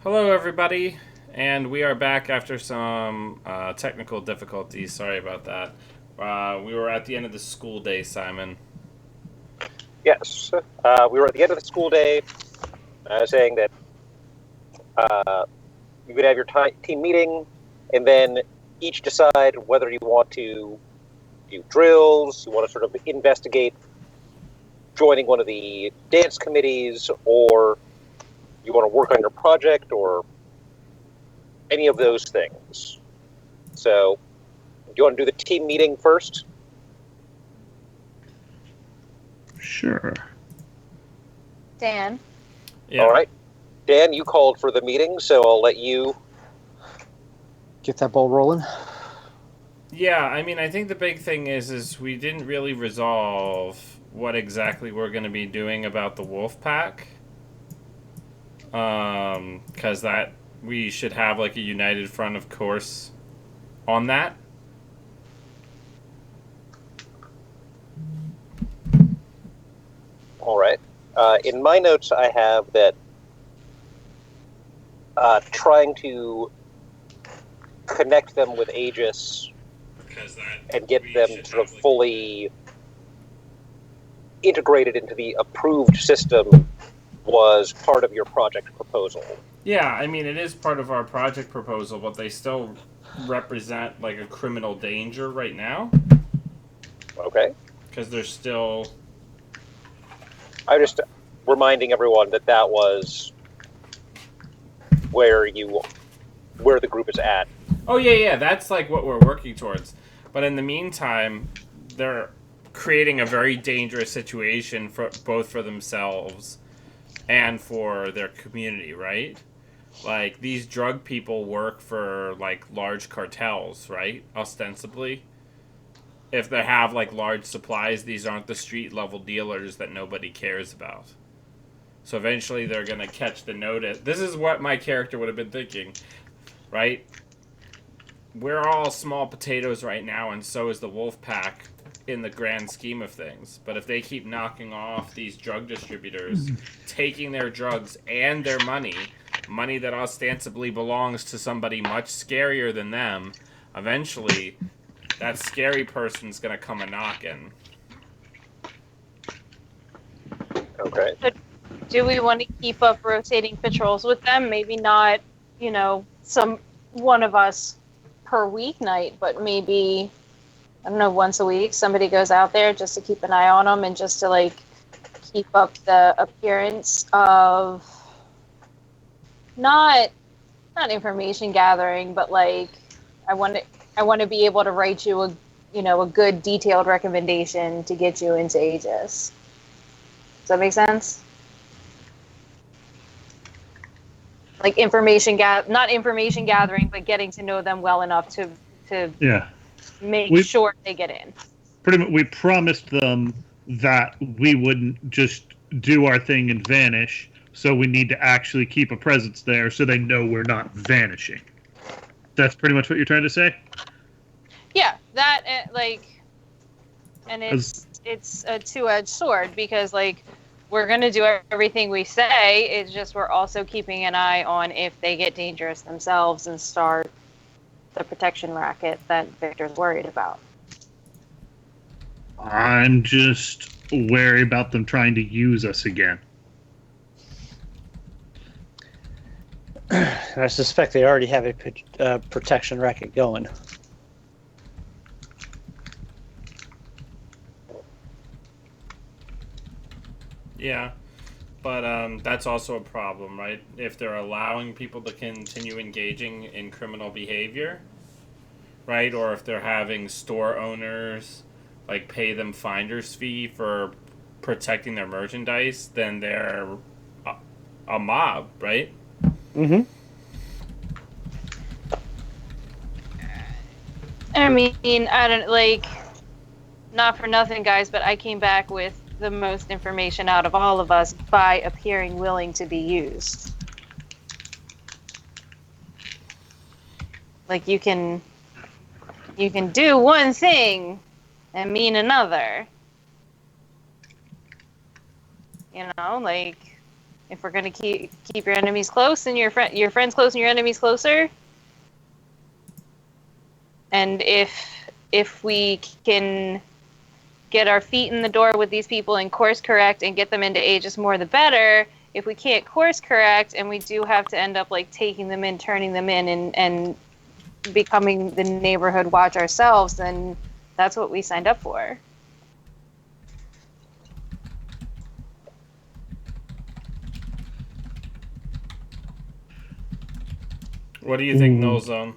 Hello, everybody, and we are back after some technical difficulties. Sorry about that. We were at the end of the school day, Simon. Yes, we were at the end of the school day, saying that you would have your team meeting, and then each decide whether you want to do drills, you want to sort of investigate joining one of the dance committees, or you want to work on your project, or any of those things. So, do you want to do the team meeting first? Sure. Dan. Yeah. All right. Dan, you called for the meeting, so I'll let you get that ball rolling. Yeah, I mean, I think the big thing is we didn't really resolve what exactly we're going to be doing about the wolf pack. Because that we should have like a united front, of course, on that. All right. In my notes, I have that trying to connect them with Aegis and get them sort of fully integrated into the approved system was part of your project proposal. Yeah, I mean, it is part of our project proposal, but they still represent like a criminal danger right now. Okay. Because they're still... I'm just reminding everyone that that was where the group is at. Oh, yeah, that's like what we're working towards. But in the meantime, they're creating a very dangerous situation for both for themselves and for their community, right? Like, these drug people work for, like, large cartels, right? Ostensibly. If they have, like, large supplies, these aren't the street-level dealers that nobody cares about. So eventually they're going to catch the notice. This is what my character would have been thinking, right? We're all small potatoes right now, and so is the wolf pack in the grand scheme of things. But if they keep knocking off these drug distributors, taking their drugs and their money that ostensibly belongs to somebody much scarier than them, eventually that scary person's gonna come a knocking. Okay. So do we want to keep up rotating patrols with them? Maybe not, some one of us per weeknight, but maybe, I don't know, once a week somebody goes out there just to keep an eye on them and just to like keep up the appearance of not information gathering, but like I want to be able to write you a good detailed recommendation to get you into Aegis. Does that make sense? Like not information gathering, but getting to know them well enough to make sure they get in. Pretty much, we promised them that we wouldn't just do our thing and vanish, so we need to actually keep a presence there so they know we're not vanishing. That's pretty much what you're trying to say? Yeah, that, and it's a two-edged sword, because, like, we're going to do everything we say, it's just we're also keeping an eye on if they get dangerous themselves and start the protection racket that Victor's worried about. I'm just wary about them trying to use us again. I suspect they already have a protection racket going. Yeah, but that's also a problem, right? If they're allowing people to continue engaging in criminal behavior, right? Or if they're having store owners like pay them finder's fee for protecting their merchandise, then they're a mob, right? Mm-hmm. I mean, I don't, like, not for nothing, guys, but I came back with the most information out of all of us by appearing willing to be used. Like, you can do one thing and mean another. Like, If we're gonna keep your enemies close and your friends close and your enemies closer, and if we can get our feet in the door with these people and course correct and get them into Aegis more, the better. If we can't course correct and we do have to end up like taking them in, turning them in, and becoming the neighborhood watch ourselves, then that's what we signed up for. What do you think, Null Zone?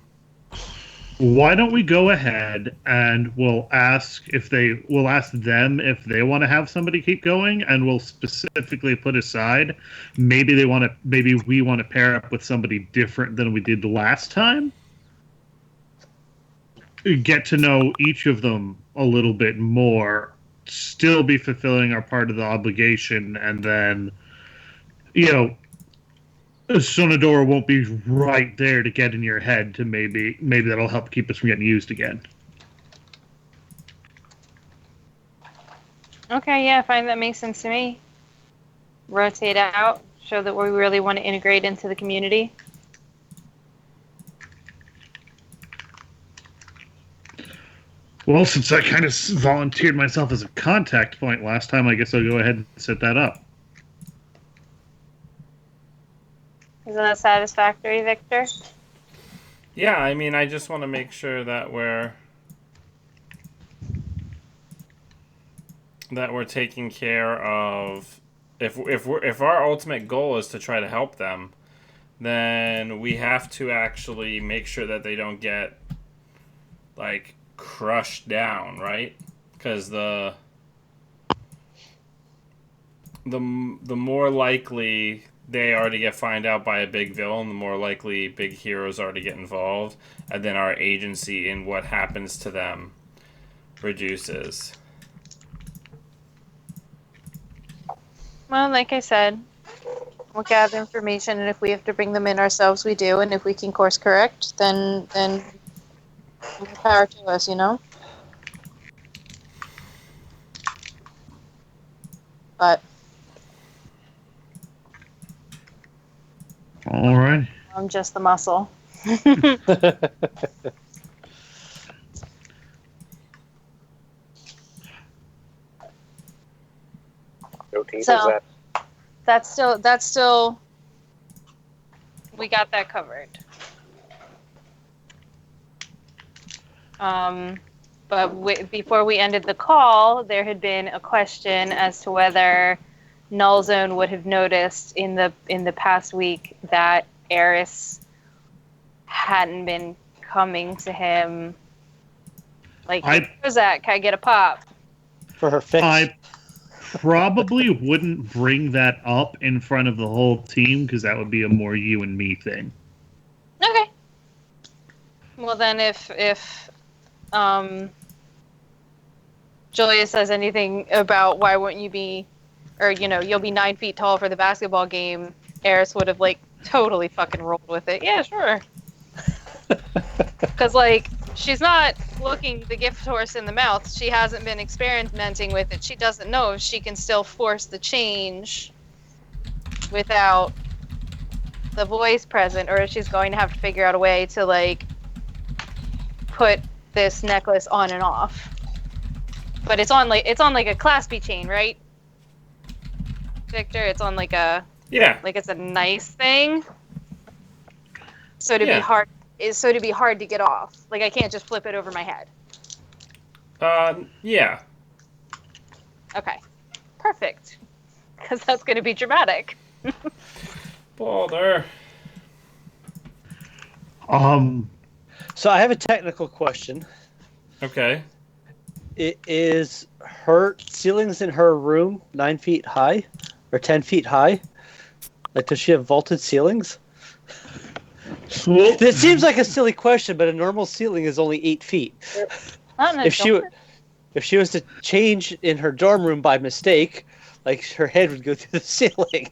Why don't we go ahead and we'll ask them if they want to have somebody keep going, and we'll specifically put aside maybe we want to pair up with somebody different than we did the last time. Get to know each of them a little bit more, still be fulfilling our part of the obligation, and then, Sonadora won't be right there to get in your head to maybe that'll help keep us from getting used again. Okay, yeah, fine, that makes sense to me. Rotate out, show that we really want to integrate into the community. Well, since I kind of volunteered myself as a contact point last time, I guess I'll go ahead and set that up. Isn't that satisfactory, Victor? Yeah, I mean, I just want to make sure that we're taking care of. If our ultimate goal is to try to help them, then we have to actually make sure that they don't get like crushed down, right? Because the more likely they are to get found out by a big villain, the more likely big heroes are to get involved, and then our agency in what happens to them reduces. Well, like I said, we'll gather information, and if we have to bring them in ourselves, we do, and if we can course correct, then more power to us, But All right. I'm just the muscle. No teeth, So- is that? That's still we got that covered. But before we ended the call, there had been a question as to whether Null Zone would have noticed in the past week that Eris hadn't been coming to him. Like, where's that? Can I get a pop? For her fix. I probably wouldn't bring that up in front of the whole team because that would be a more you and me thing. Okay. Well, then if Julia says anything about why wouldn't you be, or you'll be 9 feet tall for the basketball game, Eris would have like totally fucking rolled with it. Yeah, sure. Because she's not looking the gift horse in the mouth. She hasn't been experimenting with it. She doesn't know if she can still force the change without the voice present, or if she's going to have to figure out a way to put this necklace on and off. But it's on a claspy chain, right? Victor, it's on it's a nice thing. So to be hard to get off. I can't just flip it over my head. Yeah. Okay. Perfect. Because that's going to be dramatic. Boulder. So I have a technical question. Okay. Is her ceilings in her room 9 feet high or 10 feet high? Does she have vaulted ceilings? It seems like a silly question, but a normal ceiling is only 8 feet. If she was to change in her dorm room by mistake, her head would go through the ceiling.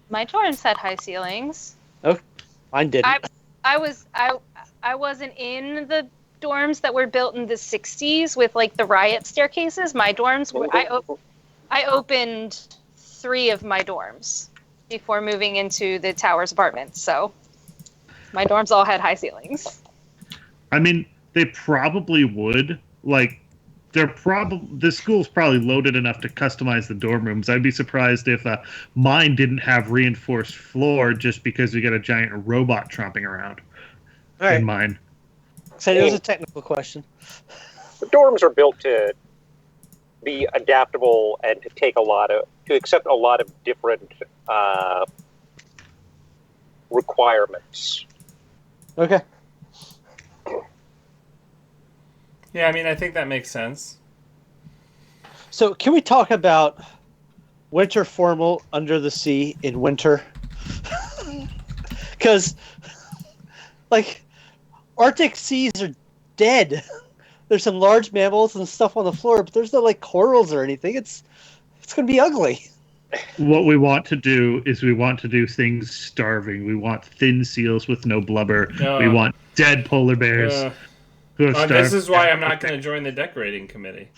My dorms had high ceilings. Oh, mine didn't. I wasn't in the dorms that were built in the 60s with the riot staircases. My dorms were I opened 3 of my dorms before moving into the tower's apartments, so my dorms all had high ceilings. I mean, they probably would. Like, the school's probably loaded enough to customize the dorm rooms. I'd be surprised if mine didn't have reinforced floor just because we got a giant robot tromping around in mine. So it was a technical question. The dorms are built to be adaptable and to accept a lot of different requirements. Okay. Yeah, I mean, I think that makes sense. So can we talk about winter formal under the sea in winter? Because, like, Arctic seas are dead. There's some large mammals and stuff on the floor, but there's no, like, corals or anything. It's going to be ugly. What we want to do is we want to do things starving. We want thin seals with no blubber. We want dead polar bears. This is why I'm not going to join the decorating committee.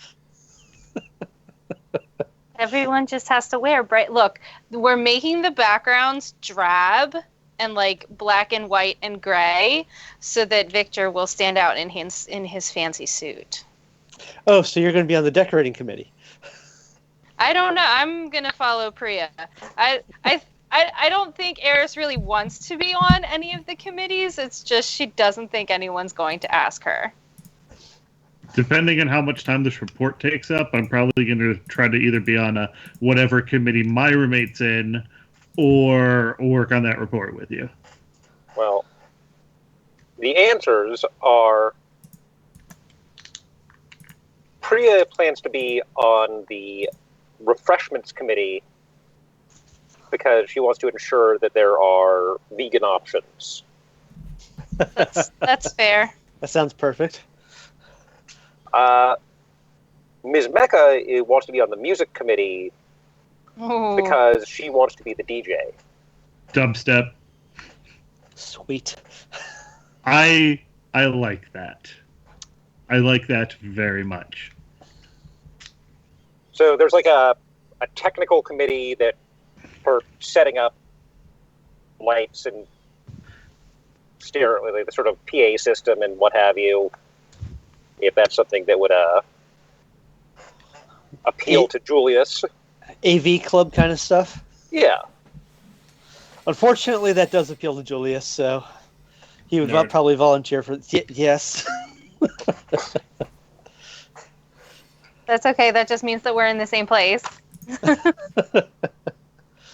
Everyone just has to wear bright. Look, we're making the backgrounds drab and like black and white and gray, so that Victor will stand out in his fancy suit. Oh, so you're going to be on the decorating committee? I don't know. I'm going to follow Priya. I don't think Eris really wants to be on any of the committees. It's just she doesn't think anyone's going to ask her. Depending on how much time this report takes up, I'm probably going to try to either be on whatever committee my roommate's in or work on that report with you. Well, the answers are Priya plans to be on the refreshments committee because she wants to ensure that there are vegan options. That's fair. That sounds perfect. Ms. Mecca wants to be on the music committee because she wants to be the DJ. Dubstep. Sweet. I like that. I like that very much. So there's like a technical committee that for setting up lights and stereo, the sort of PA system and what have you, if that's something that would appeal to Julius. AV club kind of stuff? Yeah. Unfortunately, that does appeal to Julius, so he would probably volunteer for... Yes. That's okay. That just means that we're in the same place.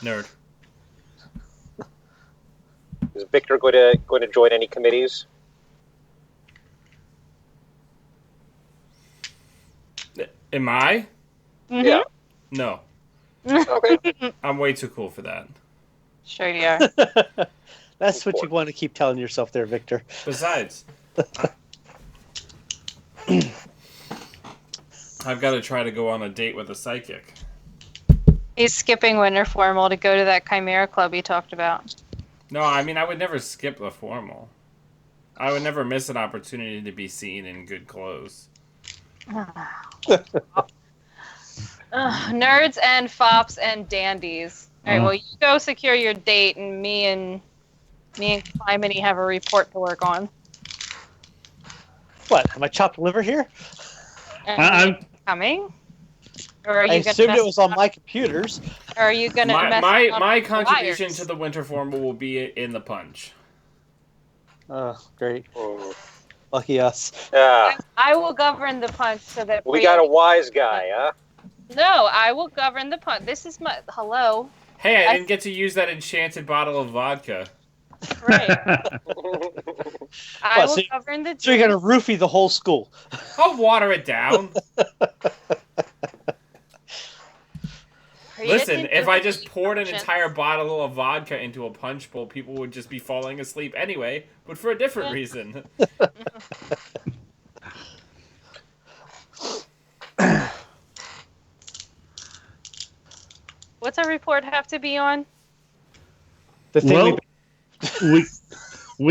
Nerd. Is Victor going to join any committees? Am I? Mm-hmm. Yeah. No. Okay. I'm way too cool for that. Sure you are. That's what you want to keep telling yourself there, Victor. Besides, I've got to try to go on a date with a psychic. He's skipping winter formal to go to that Chimera Club he talked about. No, I mean, I would never skip the formal. I would never miss an opportunity to be seen in good clothes. Nerds and fops and dandies. All right, well, you go secure your date, and me and Climate have a report to work on. What? Am I chopped liver here? I'm coming. Or are you I assumed it was on my computers. Or are you going to mess my contribution to the winter formal will be in the punch. Oh, great. Lucky us. Yeah. I will govern the punch so that We got a wise guy, huh? No, I will govern the punch. This is my... Hello? Hey, I didn't get to use that enchanted bottle of vodka. Right. I will govern the... So you're going to roofie the whole school. I'll water it down. Listen, if I just poured an entire bottle of vodka into a punch bowl, people would just be falling asleep anyway, but for a different reason. What's our report have to be on? We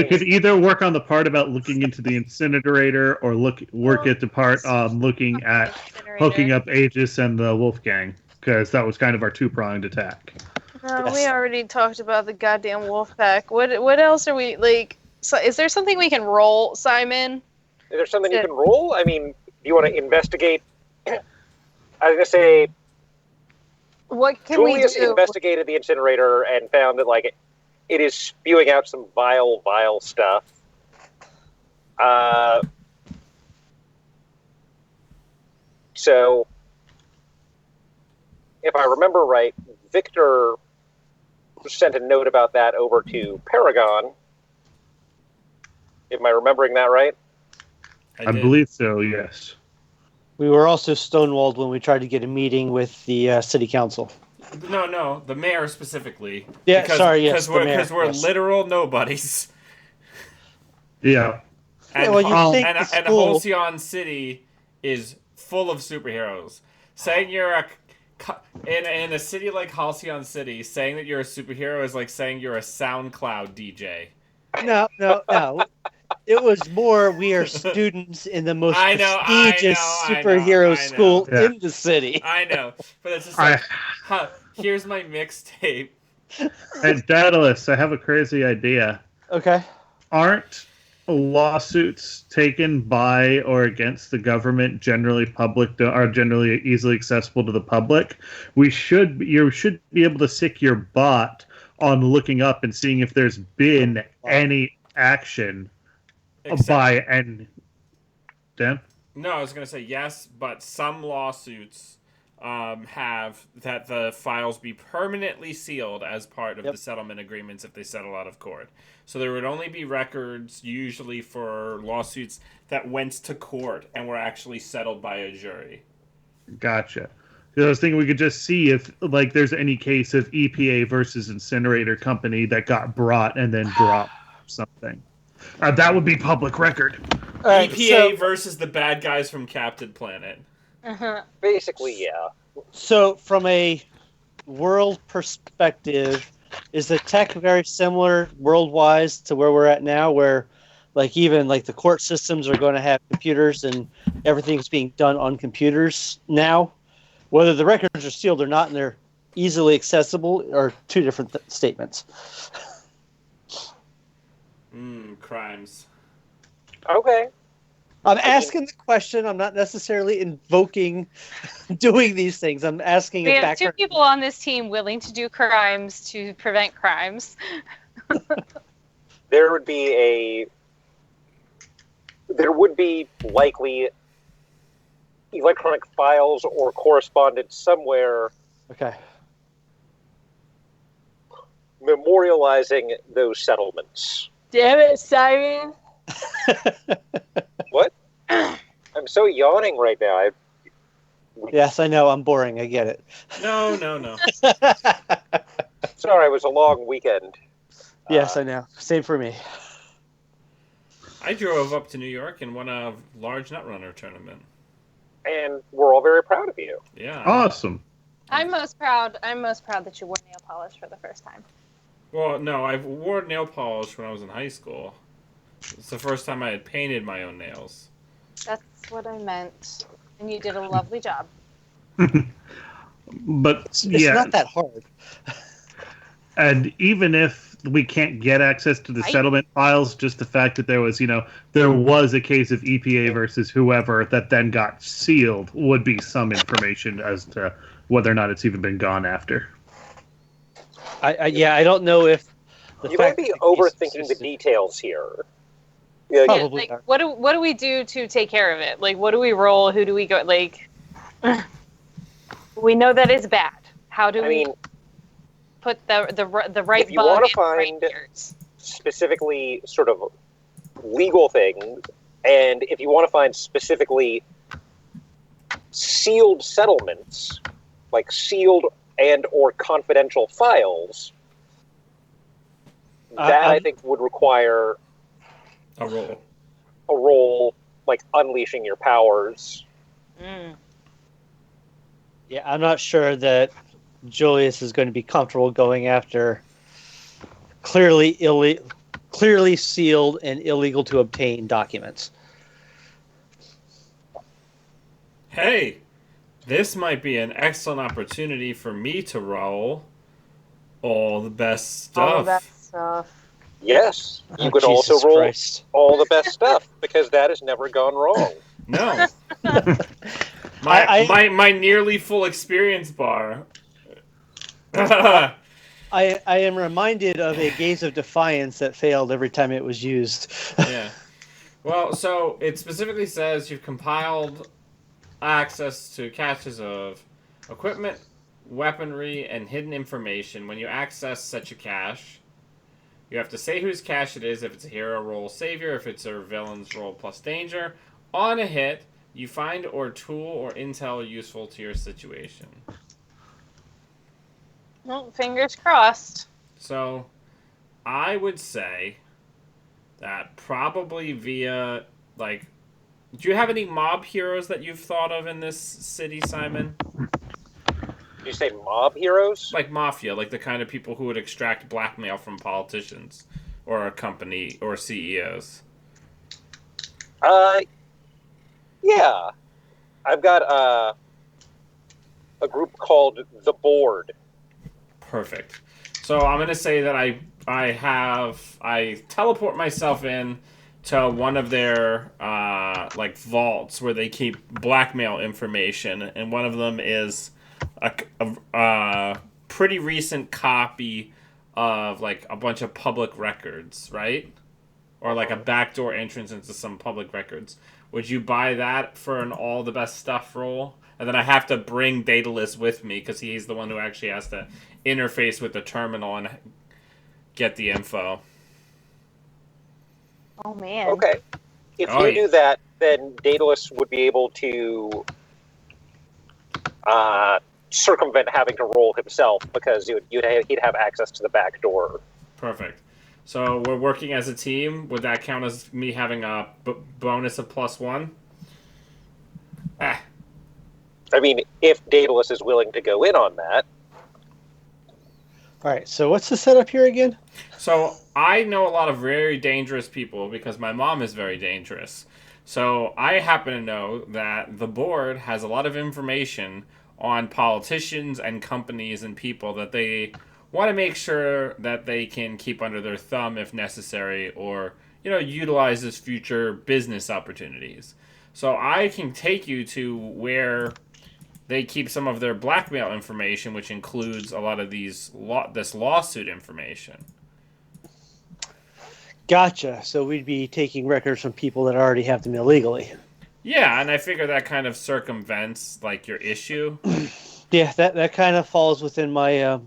could either work on the part about looking into the incinerator or work at the part looking at hooking up Aegis and the Wolfgang, because that was kind of our two-pronged attack. No, Yes. we already talked about the goddamn wolf pack. What else are we like? So, is there something we can roll, Simon? Is there something you can roll? I mean, do you want to investigate? I was gonna say, What can Julius we do? investigated the incinerator and found that it is spewing out some vile stuff. So, if I remember right, Victor sent a note about that over to Paragon. Am I remembering that right? I believe so, yes. We were also stonewalled when we tried to get a meeting with the city council. No, the mayor specifically. Yeah, because we're literal nobodies. Yeah. And, yeah, and Halcyon City is full of superheroes. Saying you're in a city like Halcyon City, saying that you're a superhero is like saying you're a SoundCloud DJ. No. It was more we are students in the most prestigious superhero school in the city. I know, but it's just like, here's my mixtape. Hey, Daedalus, I have a crazy idea. Okay. Aren't lawsuits taken by or against the government generally easily accessible to the public? You should be able to sick your bot on looking up and seeing if there's been any action by and Dan? No, I was going to say yes, but some lawsuits have that the files be permanently sealed as part of the settlement agreements if they settle out of court. So there would only be records usually for lawsuits that went to court and were actually settled by a jury. Gotcha. I was thinking we could just see if there's any case of EPA versus incinerator company that got brought and then dropped something. That would be public record. EPA versus the bad guys from Captain Planet. Basically, yeah. So, from a world perspective, is the tech very similar world-wide to where we're at now, where even the court systems are going to have computers and everything's being done on computers now? Whether the records are sealed or not and they're easily accessible are two different statements. Crimes. Okay. I'm asking the question. I'm not necessarily invoking doing these things. I'm asking. We have two people on this team willing to do crimes to prevent crimes. There would be likely electronic files or correspondence somewhere. Okay. Memorializing those settlements. Damn it, Simon. What? I'm so yawning right now. Yes, I know. I'm boring. I get it. No. Sorry, it was a long weekend. Yes, I know. Same for me. I drove up to New York and won a large Netrunner tournament. And we're all very proud of you. Yeah. Awesome. I'm most proud that you wore nail polish for the first time. Well, no, I wore nail polish when I was in high school. It's the first time I had painted my own nails. That's what I meant. And you did a lovely job. But it's not that hard. And even if we can't get access to the settlement files, just the fact that there was a case of EPA versus whoever that then got sealed would be some information as to whether or not it's even been gone after. I don't know if you might be overthinking the details here. Yeah, probably. What do we do to take care of it? What do we roll? Who do we go? We know that it's bad. How do we put the right? If you want to find specifically sort of legal things, and if you want to find specifically sealed settlements, like sealed and or confidential files, that I think would require a roll like unleashing your powers. Yeah, I'm not sure that Julius is going to be comfortable going after clearly sealed and illegal to obtain documents. Hey, this might be an excellent opportunity for me to roll. All the best All of that stuff. stuff. Yes, you Oh, could also Jesus roll Christ. all the best stuff because that has never gone wrong. No. I- My nearly full experience bar. I am reminded of a gaze of defiance that failed every time it was used. Yeah. Well, so it specifically says you've compiled access to caches of equipment, weaponry, and hidden information. When you access such a cache, you have to say whose cache it is. If it's a hero, roll savior. If it's a villain's, roll plus danger. On a hit, you find or tool or intel useful to your situation. Well, fingers crossed. So, I would say that probably via, like, do you have any mob heroes that you've thought of in this city, Simon? Did you say mob heroes? Like mafia, like the kind of people who would extract blackmail from politicians or a company or CEOs. Yeah. I've got a group called The Board. Perfect. So I'm gonna say that I teleport myself in to one of their like vaults where they keep blackmail information, and one of them is a pretty recent copy of like a bunch of public records, right? Or like a backdoor entrance into some public records. Would you buy that for an all the best stuff roll? And then I have to bring Daedalus with me because he's the one who actually has to interface with the terminal and get the info. Oh man. Okay. If Oh, you yeah. do that, then Daedalus would be able to circumvent having to roll himself because he'd have access to the back door. Perfect. So we're working as a team. Would that count as me having a bonus of +1? Ah, I mean, if Daedalus is willing to go in on that. All right, so what's the setup here again? so I know a lot of very dangerous people because my mom is very dangerous. So I happen to know that the board has a lot of information on politicians and companies and people that they want to make sure that they can keep under their thumb if necessary, or utilize as future business opportunities. So I can take you to where they keep some of their blackmail information, which includes a lot of this lawsuit information. Gotcha. So we'd be taking records from people that already have them illegally. Yeah, and I figure that kind of circumvents like your issue. Yeah, that kind of falls within my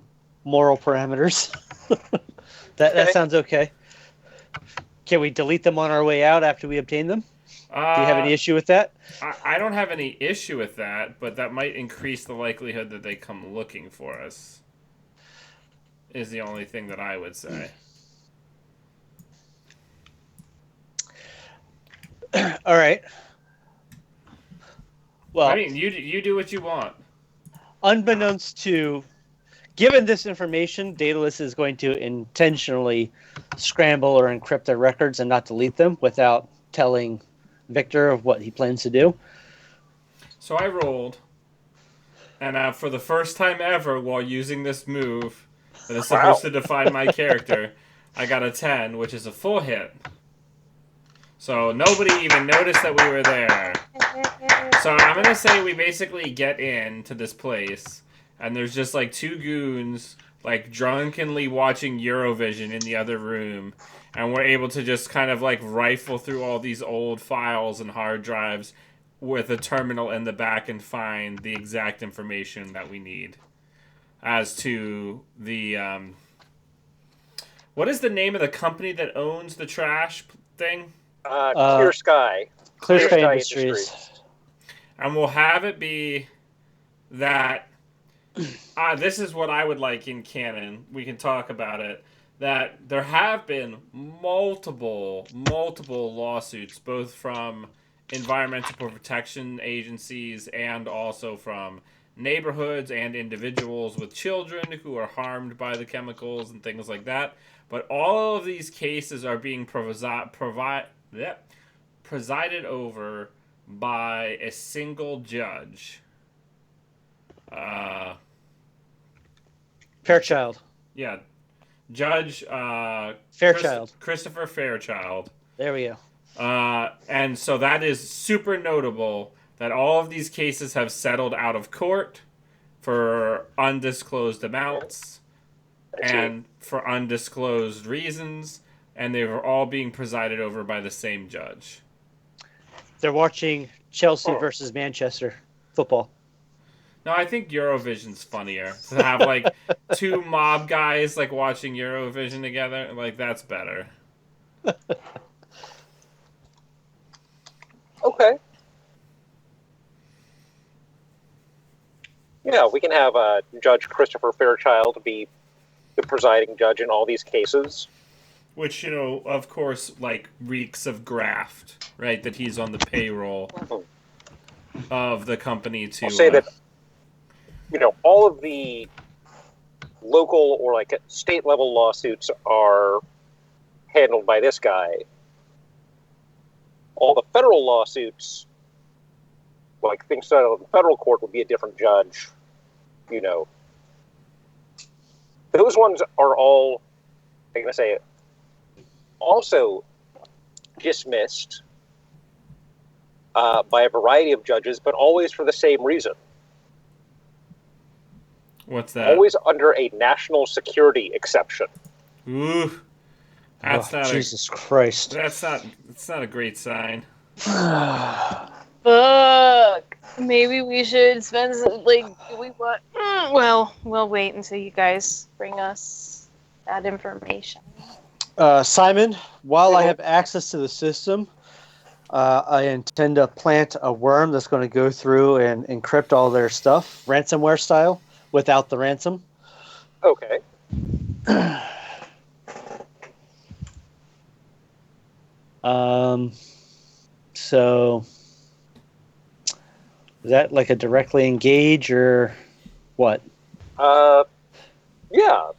moral parameters. That Okay. sounds okay. Can we delete them on our way out after we obtain them? Do you have any issue with that? I don't have any issue with that, but that might increase the likelihood that they come looking for us. Is the only thing that I would say. All right. Well, I mean, you do what you want. unbeknownst to, given this information, Daedalus is going to intentionally scramble or encrypt their records and not delete them without telling Victor of what he plans to do. So I rolled, and for the first time ever, while using this move that is supposed to define my character, I got a 10, which is a full hit. So nobody even noticed that we were there. So I'm gonna say we basically get into this place, and there's just like two goons like drunkenly watching Eurovision in the other room, and we're able to just kind of like rifle through all these old files and hard drives with a terminal in the back and find the exact information that we need as to the what is the name of the company that owns the trash thing? Clear Sky. Clear Sky Sky Industries. And we'll have it be that this is what I would like in canon. We can talk about it. That there have been multiple lawsuits, both from environmental protection agencies and also from neighborhoods and individuals with children who are harmed by the chemicals and things like that. But all of these cases are being presided over by a single judge. Fairchild. Yeah, Judge Fairchild. Christopher Fairchild. There we go. And so that is super notable that all of these cases have settled out of court for undisclosed amounts and for undisclosed reasons, and they were all being presided over by the same judge. They're watching Chelsea versus Manchester football. No, I think Eurovision's funnier. To have like two mob guys like watching Eurovision together, like that's better. Okay. Yeah, we can have Judge Christopher Fairchild be the presiding judge in all these cases. Which, you know, of course, like, reeks of graft, right? That he's on the payroll of the company to... I'll say that, you know, all of the local or, like, state-level lawsuits are handled by this guy. All the federal lawsuits, like, things settled in federal court would be a different judge, you know. Those ones are all, I'm going to say, also dismissed by a variety of judges, but always for the same reason. What's that? Always under a national security exception. Ooh. That's not Jesus Christ. That's not a great sign. Fuck. Maybe we should spend well, we'll wait until you guys bring us that information. Simon, while I have access to the system, I intend to plant a worm that's going to go through and encrypt all their stuff, ransomware style, without the ransom. Okay. So is that like a directly engage or what? Yeah,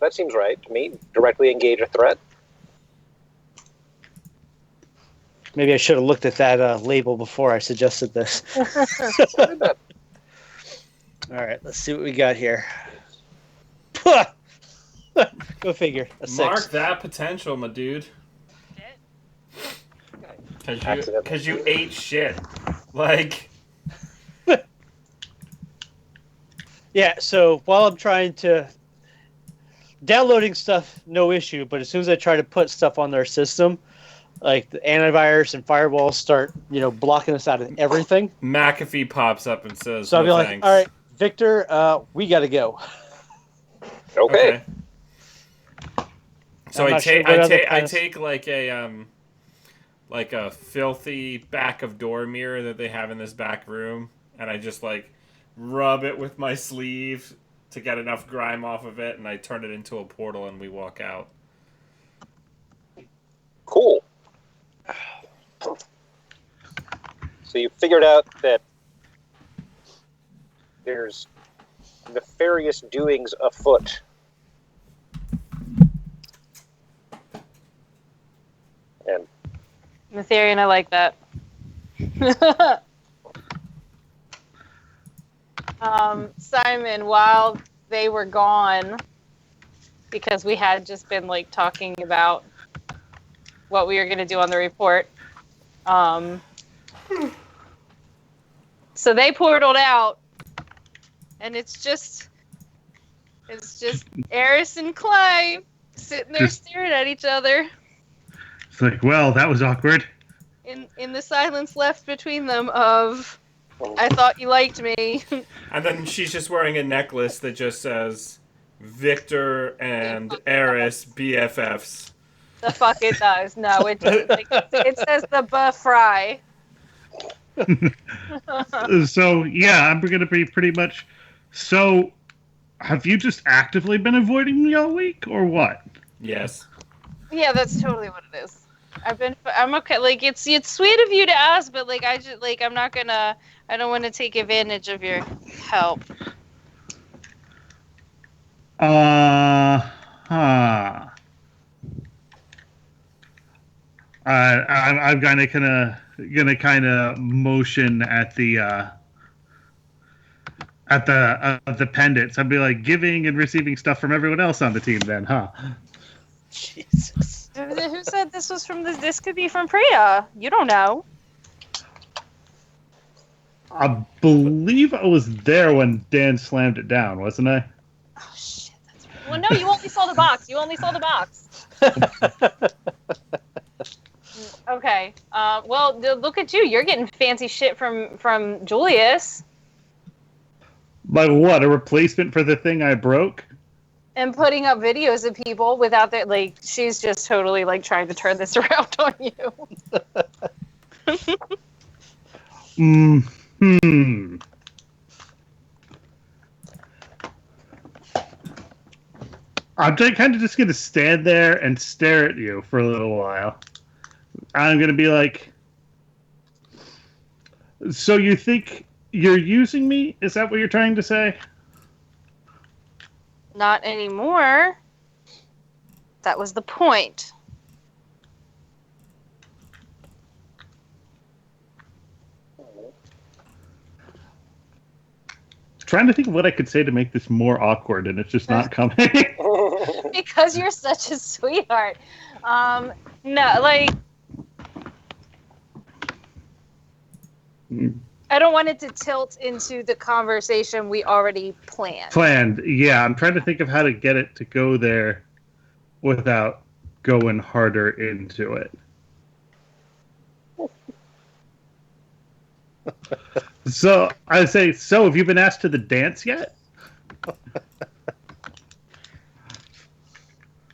that seems right to me. Directly engage a threat. Maybe I should have looked at that label before I suggested this. All right, let's see what we got here. Go figure. A 6. Mark that potential, my dude. Because you ate shit. Like... Yeah, so while I'm trying to... Downloading stuff, no issue, but as soon as I try to put stuff on their system, like the antivirus and firewalls start, you know, blocking us out of everything. McAfee pops up and says, so I'll be like, thanks. all right, Victor, we got to go. Okay. So I take like a filthy back of door mirror that they have in this back room, and I just like rub it with my sleeve to get enough grime off of it, and I turn it into a portal and we walk out. Cool. So you figured out that there's nefarious doings afoot. And Netherian, I like that. Simon, while they were gone, because we had just been like talking about what we were going to do on the report, so they portaled out, and it's just Eris and Clay sitting there staring at each other. It's like, well, that was awkward. In the silence left between them of, I thought you liked me. And then she's just wearing a necklace that just says, Victor and Eris BFFs. The fuck it does. No, it doesn't. It says the buff fry. So, yeah, I'm going to be pretty much... So, have you just actively been avoiding me all week, or what? Yes. Yeah, that's totally what it is. I'm okay. Like, it's sweet of you to ask, but like, I don't want to take advantage of your help. I'm gonna kind of motion at the at the pendants. I'd be like giving and receiving stuff from everyone else on the team. Then, huh? Jesus. Who said this was from this? This could be from Priya. You don't know. I believe I was there when Dan slammed it down, wasn't I? Oh shit! That's right. Well, no, you only saw the box. You only saw the box. Okay. Well, look at you. You're getting fancy shit from Julius. Like what? A replacement for the thing I broke? And putting up videos of people without their, like, she's just totally, like, trying to turn this around on you. I'm kind of just going to stand there and stare at you for a little while. I'm going to be like, so you think you're using me? Is that what you're trying to say? Not anymore. That was the point. Trying to think of what I could say to make this more awkward, and it's just not coming. Because you're such a sweetheart. No, like, I don't want it to tilt into the conversation we already planned. Yeah, I'm trying to think of how to get it to go there without going harder into it. So I say, so have you been asked to the dance yet?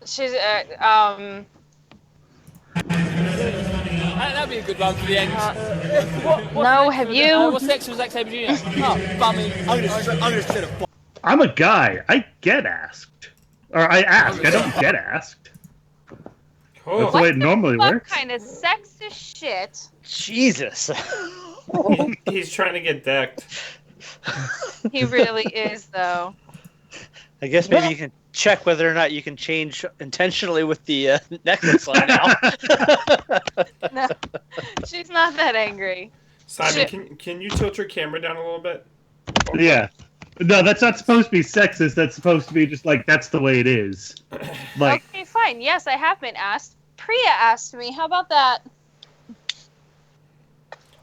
She's That'd be a good run for the end. no, have you? What's next for Zack Sabre Jr.? Oh, bummy. I'm a guy. I get asked. Or I ask. I don't get asked. That's the way it normally What works. kind of sexist shit? Jesus. He's trying to get decked. He really is, though. I guess maybe you can check whether or not you can change intentionally with the necklace on now. No, she's not that angry. Simon, can you tilt your camera down a little bit? Yeah. No, that's not supposed to be sexist. That's supposed to be just like, that's the way it is. Like, Okay, fine. Yes, I have been asked. Priya asked me. How about that?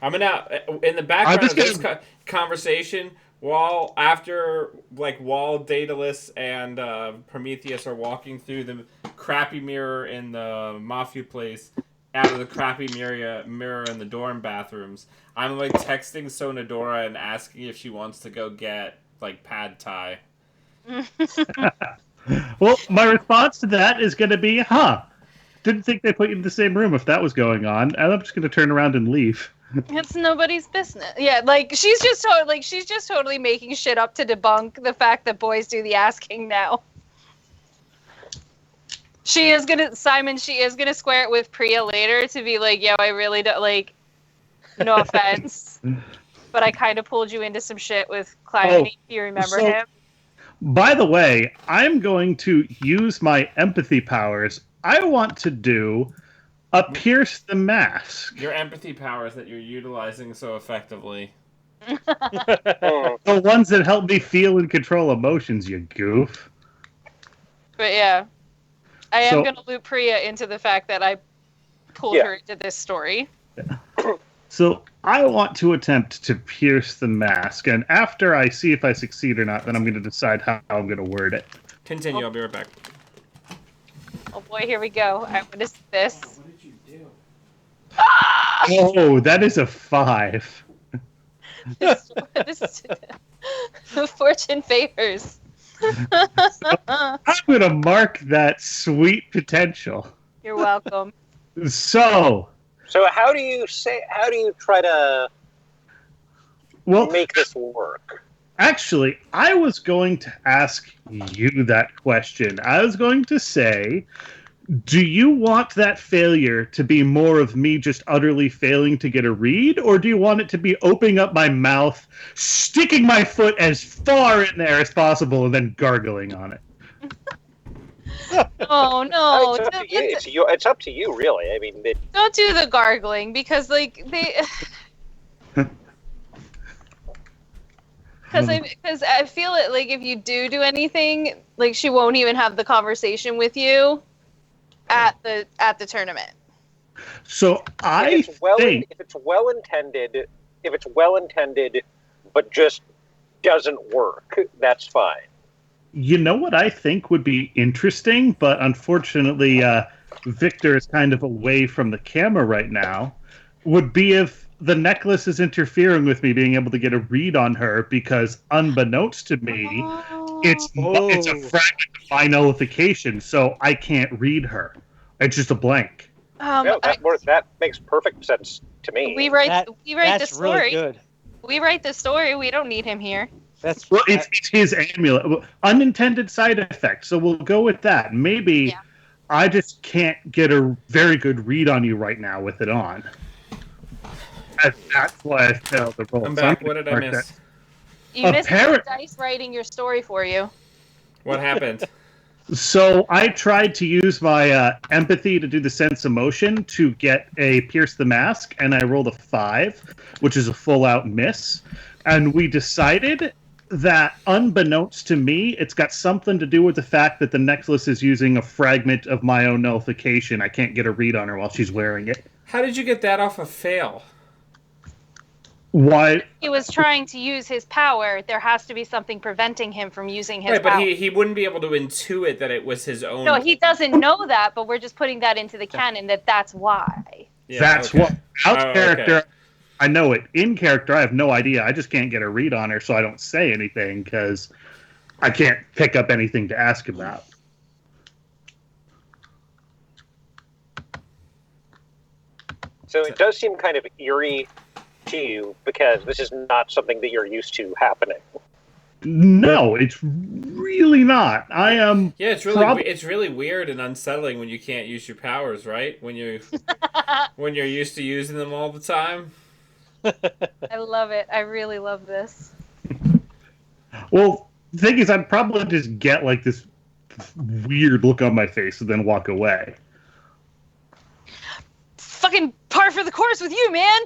I'm gonna in the background just of this conversation, while Daedalus and Prometheus are walking through the crappy mirror in the mafia place, out of the crappy mirror in the dorm bathrooms, I'm like texting Sonadora and asking if she wants to go get like pad thai. well, my response to that is going to be, didn't think they put you in the same room if that was going on. And I'm just going to turn around and leave. It's nobody's business. Yeah, like she's just totally making shit up to debunk the fact that boys do the asking now. She is gonna square it with Priya later to be like, yo, I really don't like. No offense, but I kind of pulled you into some shit with Clyde. If you remember him. By the way, I'm going to use my empathy powers. I want to do a pierce the mask. Your empathy powers that you're utilizing so effectively. The ones that help me feel and control emotions, you goof. But yeah, I am going to loop Priya into the fact that I pulled her into this story. So I want to attempt to pierce the mask, and after I see if I succeed or not, then I'm going to decide how I'm going to word it. Continue, I'll be right back. Oh boy, here we go. What is this? What did you do? Oh, that is a 5. This fortune favors. I'm going to mark that sweet potential. You're welcome. So how do you try to make this work? Actually, I was going to ask you that question. I was going to say, do you want that failure to be more of me just utterly failing to get a read, or do you want it to be opening up my mouth, sticking my foot as far in there as possible, and then gargling on it? Oh no! It's up to you, really. I mean, don't do the gargling because, like, they. Because I feel it, like, if you do anything, like, she won't even have the conversation with you at the tournament. So I think if it's well intended, but just doesn't work, that's fine. you know what I think would be interesting, but unfortunately, Victor is kind of away from the camera right now. Would be if the necklace is interfering with me being able to get a read on her, because unbeknownst to me, it's a fragment of my nullification, so I can't read her. It's just a blank. That makes perfect sense to me. We write the That's really story. good. We write the story. We don't need him here. That's Well, it's his amulet. Unintended side effect, so we'll go with that. Maybe Yeah. I just can't get a very good read on you right now with it on. That's why I failed the roll. I'm So back. gonna What did I mark miss? that. You missed the Apparent- dice writing your story for you. What happened? So I tried to use my empathy to do the sense emotion to get a pierce the mask, and I rolled a 5, which is a full-out miss. And we decided that, unbeknownst to me, it's got something to do with the fact that the necklace is using a fragment of my own nullification. I can't get a read on her while she's wearing it. How did you get that off a fail? Why? He was trying to use his power. There has to be something preventing him from using his Right, but power. he wouldn't be able to intuit that it was his own. No, he doesn't know that, but we're just putting that into the canon that's why. Yeah, That's okay. what. Out Oh, character, okay. I know it. In character, I have no idea. I just can't get a read on her, so I don't say anything because I can't pick up anything to ask about. So it does seem kind of eerie to you because this is not something that you're used to happening. No, it's really not. I am. Yeah, it's really weird and unsettling when you can't use your powers, right? When you're used to using them all the time. I love it. I really love this. Well, the thing is, I'd probably just get like this weird look on my face and then walk away. Fucking par for the course with you, man.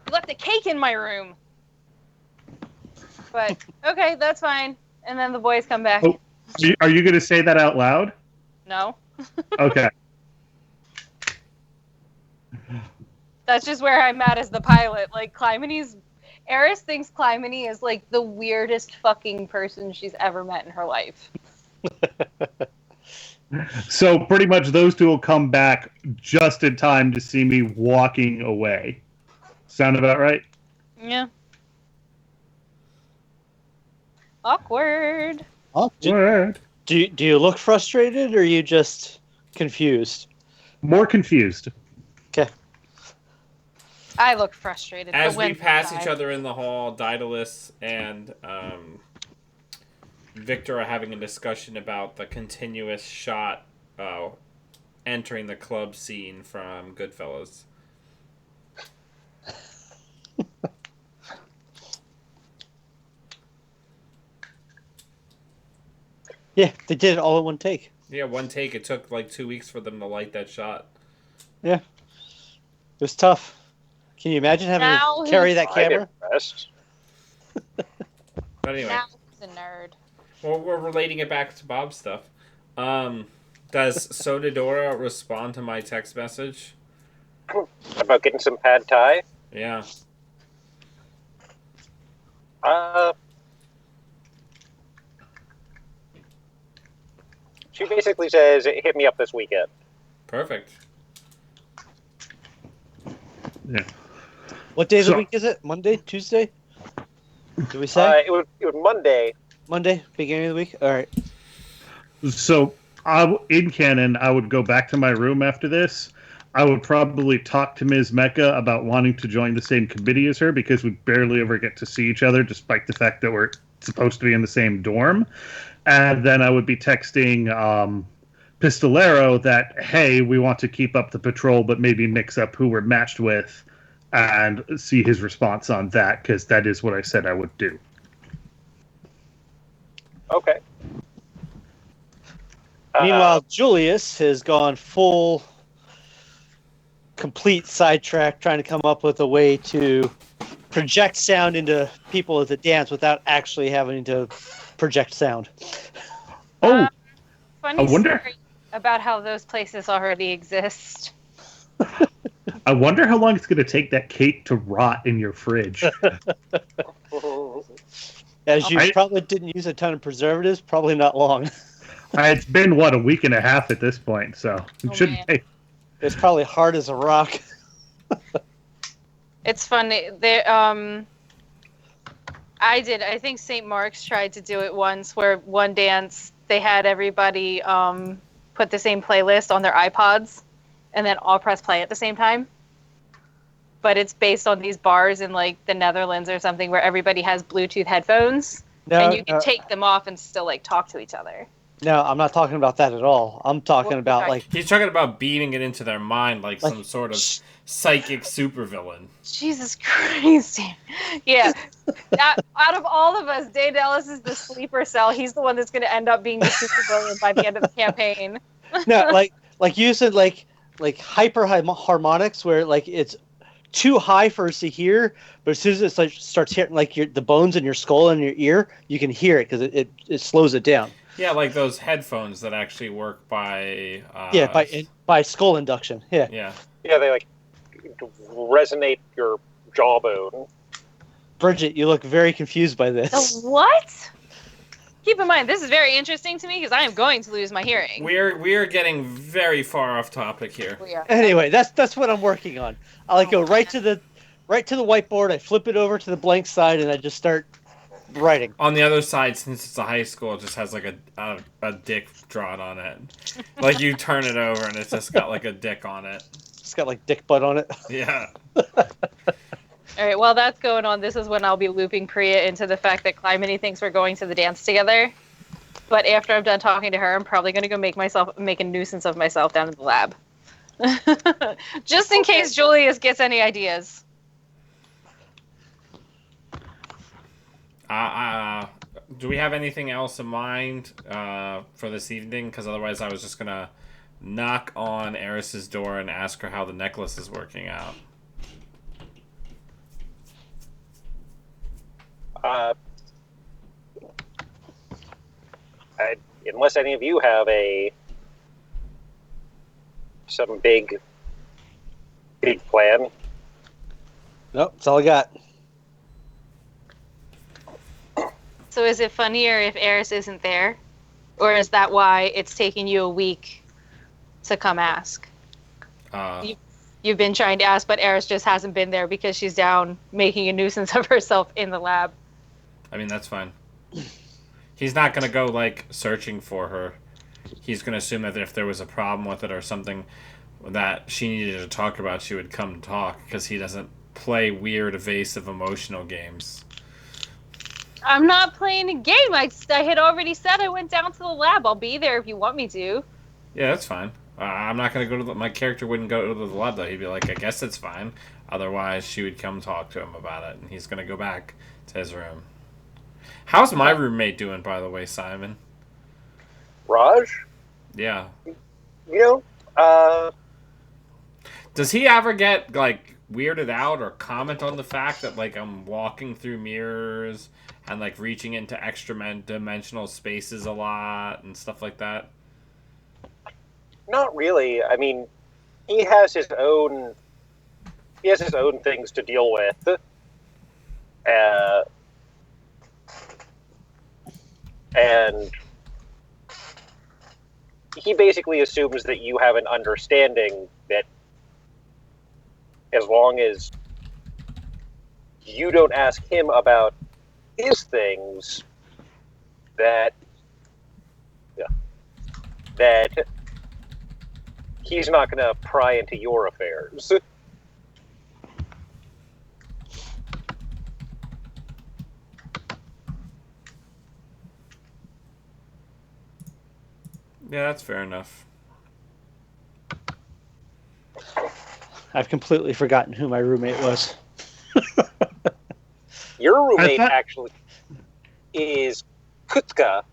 You left a cake in my room. But okay, that's fine. And then the boys come back. Oh. Are you going to say that out loud? No. Okay. That's just where I'm at as the pilot. Like, Eris thinks Clymene is like the weirdest fucking person she's ever met in her life. So pretty much those two will come back just in time to see me walking away. Sound about right? Yeah. Awkward. Word. Do you look frustrated or are you just confused? More confused. Okay. I look frustrated. As but when we pass I- each other in the hall, Daedalus and Victor are having a discussion about the continuous shot entering the club scene from Goodfellas. Yeah, they did it all in one take. Yeah, one take. It took like 2 weeks for them to light that shot. It was tough. Can you imagine having Now to carry he's- that camera? I'm impressed. But anyway, Now he's a nerd. well, we're relating it back to Bob's stuff. Does Sodadora respond to my text message? About getting some pad thai. Yeah. She basically says, "Hit me up this weekend." Perfect. Yeah. What day of the So- week is it? Monday? Tuesday? Did we say? It was Monday. Monday? Beginning of the week? All right. So, in canon, I would go back to my room after this. I would probably talk to Ms. Mecca about wanting to join the same committee as her because we barely ever get to see each other, despite the fact that we're supposed to be in the same dorm. And then I would be texting Pistolero that, hey, we want to keep up the patrol, but maybe mix up who we're matched with, and see his response on that, because that is what I said I would do. Okay. Meanwhile, Julius has gone complete sidetrack, trying to come up with a way to project sound into people at the dance without actually having to project sound. Oh, Funny I wonder- story about how those places already exist. I wonder how long it's going to take that cake to rot in your fridge. As you I- probably didn't use a ton of preservatives, probably not long. It's been, what, a week and a half at this point, so it Oh, shouldn't man. take. It's probably hard as a rock. It's funny. I think St. Mark's tried to do it once where one dance, they had everybody put the same playlist on their iPods and then all press play at the same time. But it's based on these bars in like the Netherlands or something where everybody has Bluetooth headphones and you can take them off and still like talk to each other. No, I'm not talking about that at all. I'm talking Well, about okay. like He's talking about beaming it into their mind like Like- some sort of psychic supervillain. Jesus Christ. Yeah. Out of all of us, Dave Ellis is the sleeper cell. He's the one that's going to end up being the supervillain by the end of the campaign. no, like you said, like hyper harmonics where like it's too high for us to hear, but as soon as it like starts hitting like the bones in your skull and your ear, you can hear it because it slows it down. Yeah, like those headphones that actually work by... By skull induction. Yeah. Yeah. Yeah, they like resonate your jawbone. Bridget, you look very confused by this. The what? Keep in mind, this is very interesting to me because I am going to lose my hearing. We're getting very far off topic here. We are. Anyway, that's what I'm working on. I like go right to the whiteboard. I flip it over to the blank side, and I just start writing. On the other side, since it's a high school, it just has like a dick drawn on it. Like you turn it over and it's just got like a dick on it. It's got like dick butt on it. Yeah. All right, while that's going on, this is when I'll be looping Priya into the fact that Clymene thinks we're going to the dance together. But after I'm done talking to her, I'm probably going to go make a nuisance of myself down in the lab. Just in case Julius gets any ideas. Do we have anything else in mind for this evening? Because otherwise I was just going to knock on Eris's door and ask her how the necklace is working out. Unless any of you have some big plan. Nope, that's all I got. So is it funnier if Eris isn't there? Or is that why it's taking you a week to come ask? You've been trying to ask, but Eris just hasn't been there because she's down making a nuisance of herself in the lab. I mean, that's fine. He's not going to go, like, searching for her. He's going to assume that if there was a problem with it or something that she needed to talk about, she would come talk, because he doesn't play weird, evasive, emotional games. I'm not playing a game. I had already said I went down to the lab. I'll be there if you want me to. Yeah, that's fine. I'm not going to go to my character wouldn't go to the lab, though. He'd be like, I guess it's fine. Otherwise, she would come talk to him about it, and he's going to go back to his room. How's my roommate doing, by the way, Simon? Raj? Yeah. You know, Does he ever get, like, weirded out or comment on the fact that, like, I'm walking through mirrors and, like, reaching into extra dimensional spaces a lot and stuff like that? not really. I mean, he has his own things to deal with. And he basically assumes that you have an understanding that as long as you don't ask him about his things, that he's not going to pry into your affairs. Yeah, that's fair enough. I've completely forgotten who my roommate was. Your roommate thought- actually is Kutka,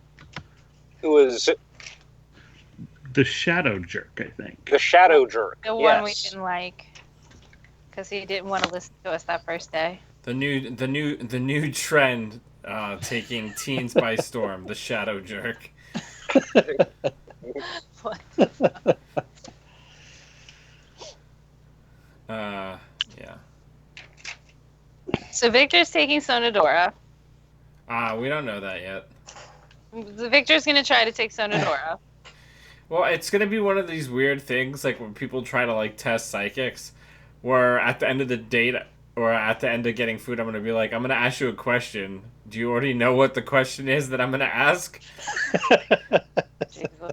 who is The Shadow Jerk, I think. the Shadow Jerk. The one we Yes. didn't like. Because he didn't want to listen to us that first day. The new trend, taking teens by storm. The shadow jerk. What? Yeah. So Victor's taking Sonodora. We don't know that yet. Victor's gonna try to take Sonodora. Well, it's gonna be one of these weird things, like when people try to like test psychics, where at the end of the date or at the end of getting food, I'm gonna be like, I'm gonna ask you a question. Do you already know what the question is that I'm gonna ask? Jesus.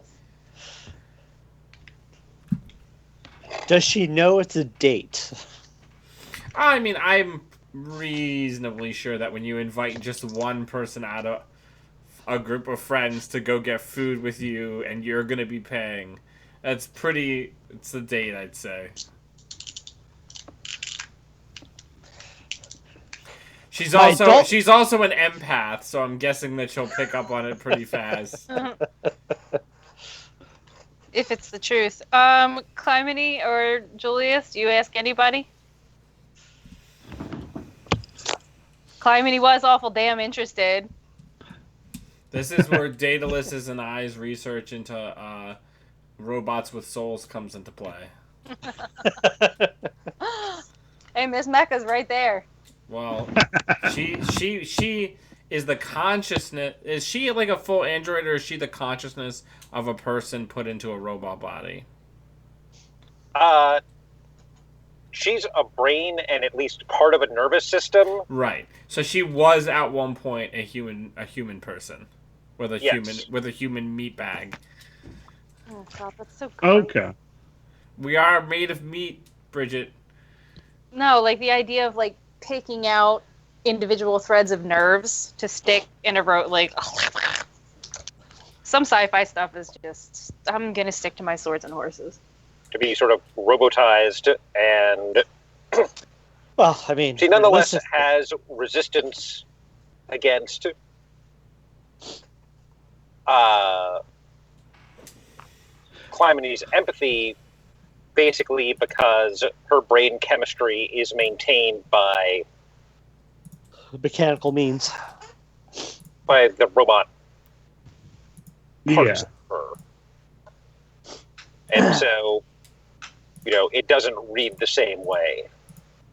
Does she know it's a date? I mean, I'm reasonably sure that when you invite just one person out of a group of friends to go get food with you and you're gonna be paying, it's a date, I'd say. She's also an empath, so I'm guessing that she'll pick up on it pretty fast. If it's the truth. Clymene or Julius, do you ask anybody? Clymene was awful damn interested. This is where Daedalus's and I's research into robots with souls comes into play. Hey, Miss Mecca's right there. Well, she is the consciousness. Is she like a full android, or is she the consciousness of a person put into a robot body? She's a brain and at least part of a nervous system. Right. So she was at one point a human person with a Yes. human meat bag. Oh god, that's so gross. Okay. We are made of meat, Bridget. No, like the idea of like taking out individual threads of nerves to stick in a row, like some sci-fi stuff is just. I'm gonna stick to my swords and horses. To be sort of robotized, and Well, I mean, she nonetheless listen, has resistance against Clymene's empathy, basically because her brain chemistry is maintained by mechanical means. the robot Yeah. parts of her. And so, it doesn't read the same way.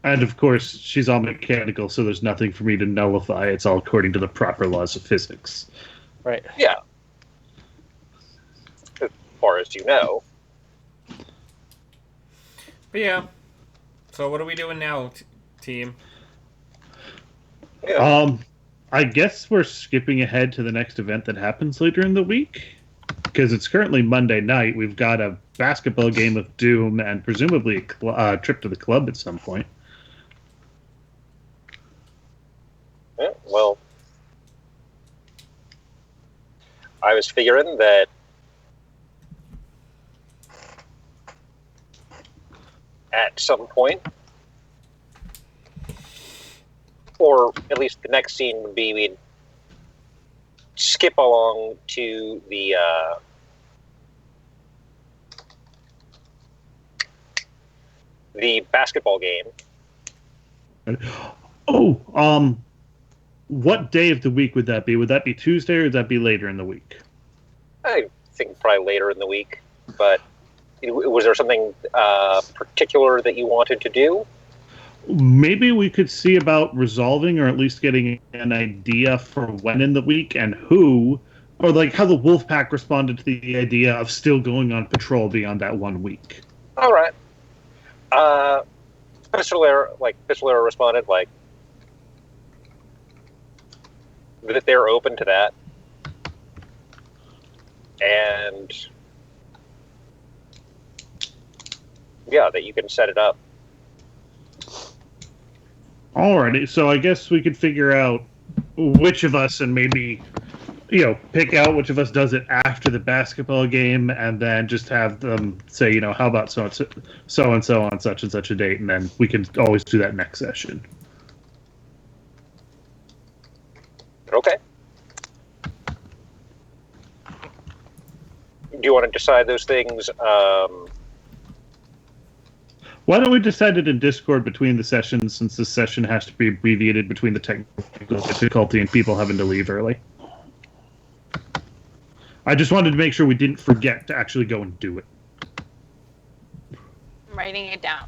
And of course, she's all mechanical, so there's nothing for me to nullify. It's all according to the proper laws of physics. Right. Yeah. As far as you know. But yeah. So what are we doing now, team? Yeah. I guess we're skipping ahead to the next event that happens later in the week. Because it's currently Monday night. We've got a basketball game of Doom and presumably a trip to the club at some point. Yeah, well, I was figuring that at some point, or at least the next scene would be we'd skip along to the basketball game. Oh, what day of the week would that be? Would that be Tuesday or would that be later in the week? I think probably later in the week, but was there something particular that you wanted to do? Maybe we could see about resolving or at least getting an idea for when in the week and who, or like how the Wolfpack responded to the idea of still going on patrol beyond that 1 week. All right. Pistolera responded that they're open to that, and that you can set it up. Alrighty, so I guess we could figure out which of us and maybe, pick out which of us does it after the basketball game and then just have them say, how about so-and-so on such and such a date, and then we can always do that next session. Okay. Do you want to decide those things? Well, Why don't we decide it in Discord between the sessions, since this session has to be abbreviated between the technical difficulty and people having to leave early? I just wanted to make sure we didn't forget to actually go and do it. I'm writing it down.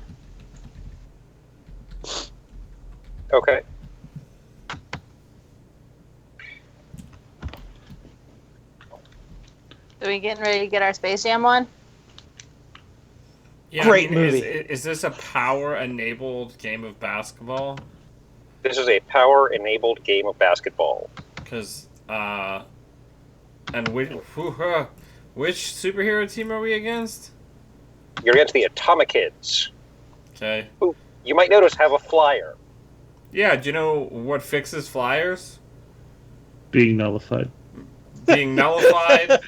Okay. Are we getting ready to get our Space Jam on? Yeah, Great I mean, movie. Is this a power-enabled game of basketball? This is a power-enabled game of basketball. Because, and which superhero team are we against? You're against the Atomic Kids, Okay. who you might notice have a flyer. Yeah, do you know what fixes flyers? Being nullified. Being nullified,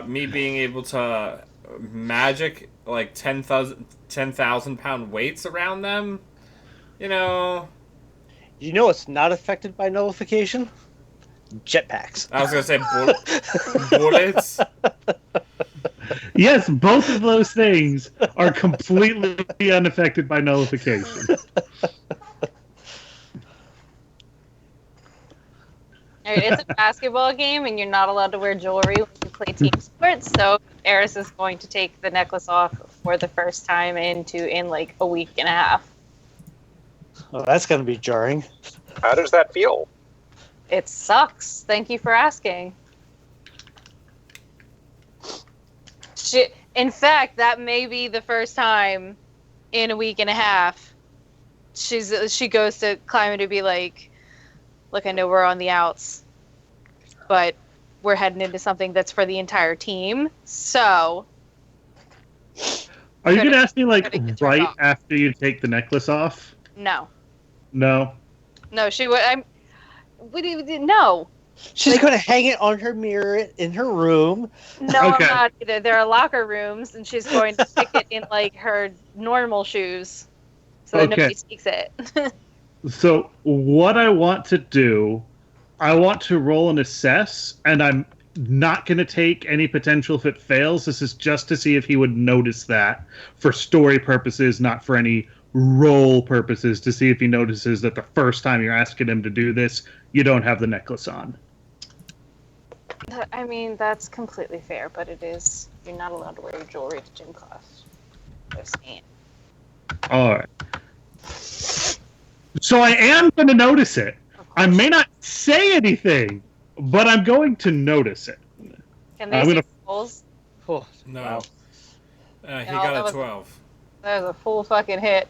me being able to magic like 10,000 pound weights around them. You know, You know what's not affected by nullification? Jetpacks. I was gonna say bullets. Yes, both of those things are completely unaffected by nullification. Alright, it's a basketball game, and you're not allowed to wear jewelry when you play team sports. So Eris is going to take the necklace off for the first time in like a week and a half. Oh, that's going to be jarring. How does that feel? It sucks. Thank you for asking. In fact, that may be the first time in a week and a half she goes to Climate to be like, look, I know we're on the outs, but we're heading into something that's for the entire team. So, Are you going to ask me, like, gotta get right turned off. after you take the necklace off? no. No. No, she would. No. She's going to hang it on her mirror in her room. No, Okay. I'm not either. There are locker rooms, and she's going to stick it in, like, her normal shoes so that Okay. nobody sees it. So, what I want to do, I want to roll an assess, and I'm not going to take any potential if it fails. This is just to see if he would notice that for story purposes, not for any role purposes, to see if he notices that the first time you're asking him to do this, you don't have the necklace on. I mean, that's completely fair, but it is. You're not allowed to wear your jewelry to gym class. Just saying. All right. So I am going to notice it. I may not say anything, but I'm going to notice it. Can they I'm see gonna- goals? Oh, No, wow. he No, that got was- a 12. That was a full fucking hit.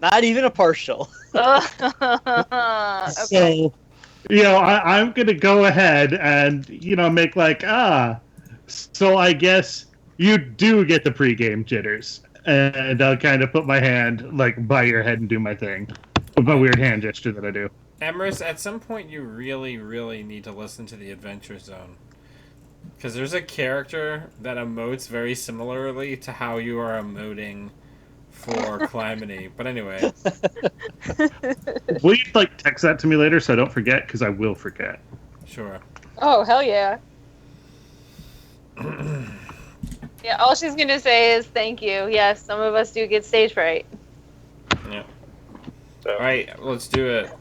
Not even a partial. Okay. So, I'm going to go ahead and, make like, so I guess you do get the pregame jitters. And I'll kind of put my hand, like, by your head and do my thing. With my weird hand gesture that I do. Emrys, at some point you really, really need to listen to the Adventure Zone. Because there's a character that emotes very similarly to how you are emoting for Calamity. But anyway, Will you, like, text that to me later so I don't forget? Because I will forget. sure. Oh, hell yeah. Yeah, all she's going to say is thank you. Yes, some of us do get stage fright. Yeah. So, Alright, let's do it.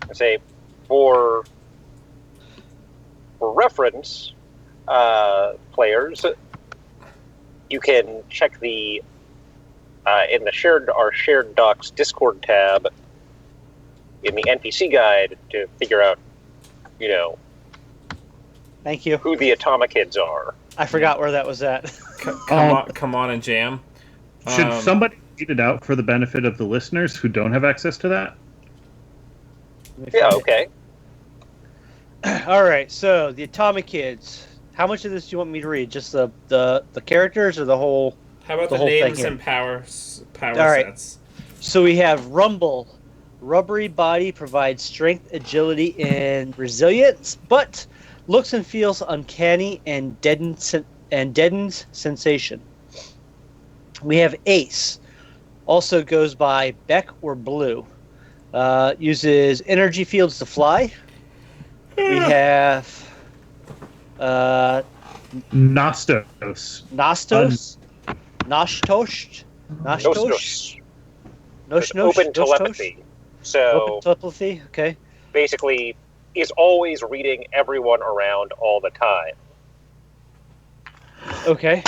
I say, for reference, players, you can check the in the our shared docs Discord tab in the NPC guide to figure out, Thank you. who the Atomic Kids are. I forgot where that was at. Come on and jam. Should somebody read it out for the benefit of the listeners who don't have access to that? Yeah, okay. All right, so the Atomic Kids. How much of this do you want me to read? Just the characters or the whole? How about the the whole thing names here. and power All right. sets? So we have Rumble. Rubbery body provides strength, agility, and resilience, but looks and feels uncanny and deadens sensation. We have Ace. Also goes by Beck or Blue. Uses energy fields to fly. We have Nostos. Nostos. Noshtosh? Noshtosh? It's open telepathy. So Open telepathy? Okay. basically, is always reading everyone around all the time. Okay.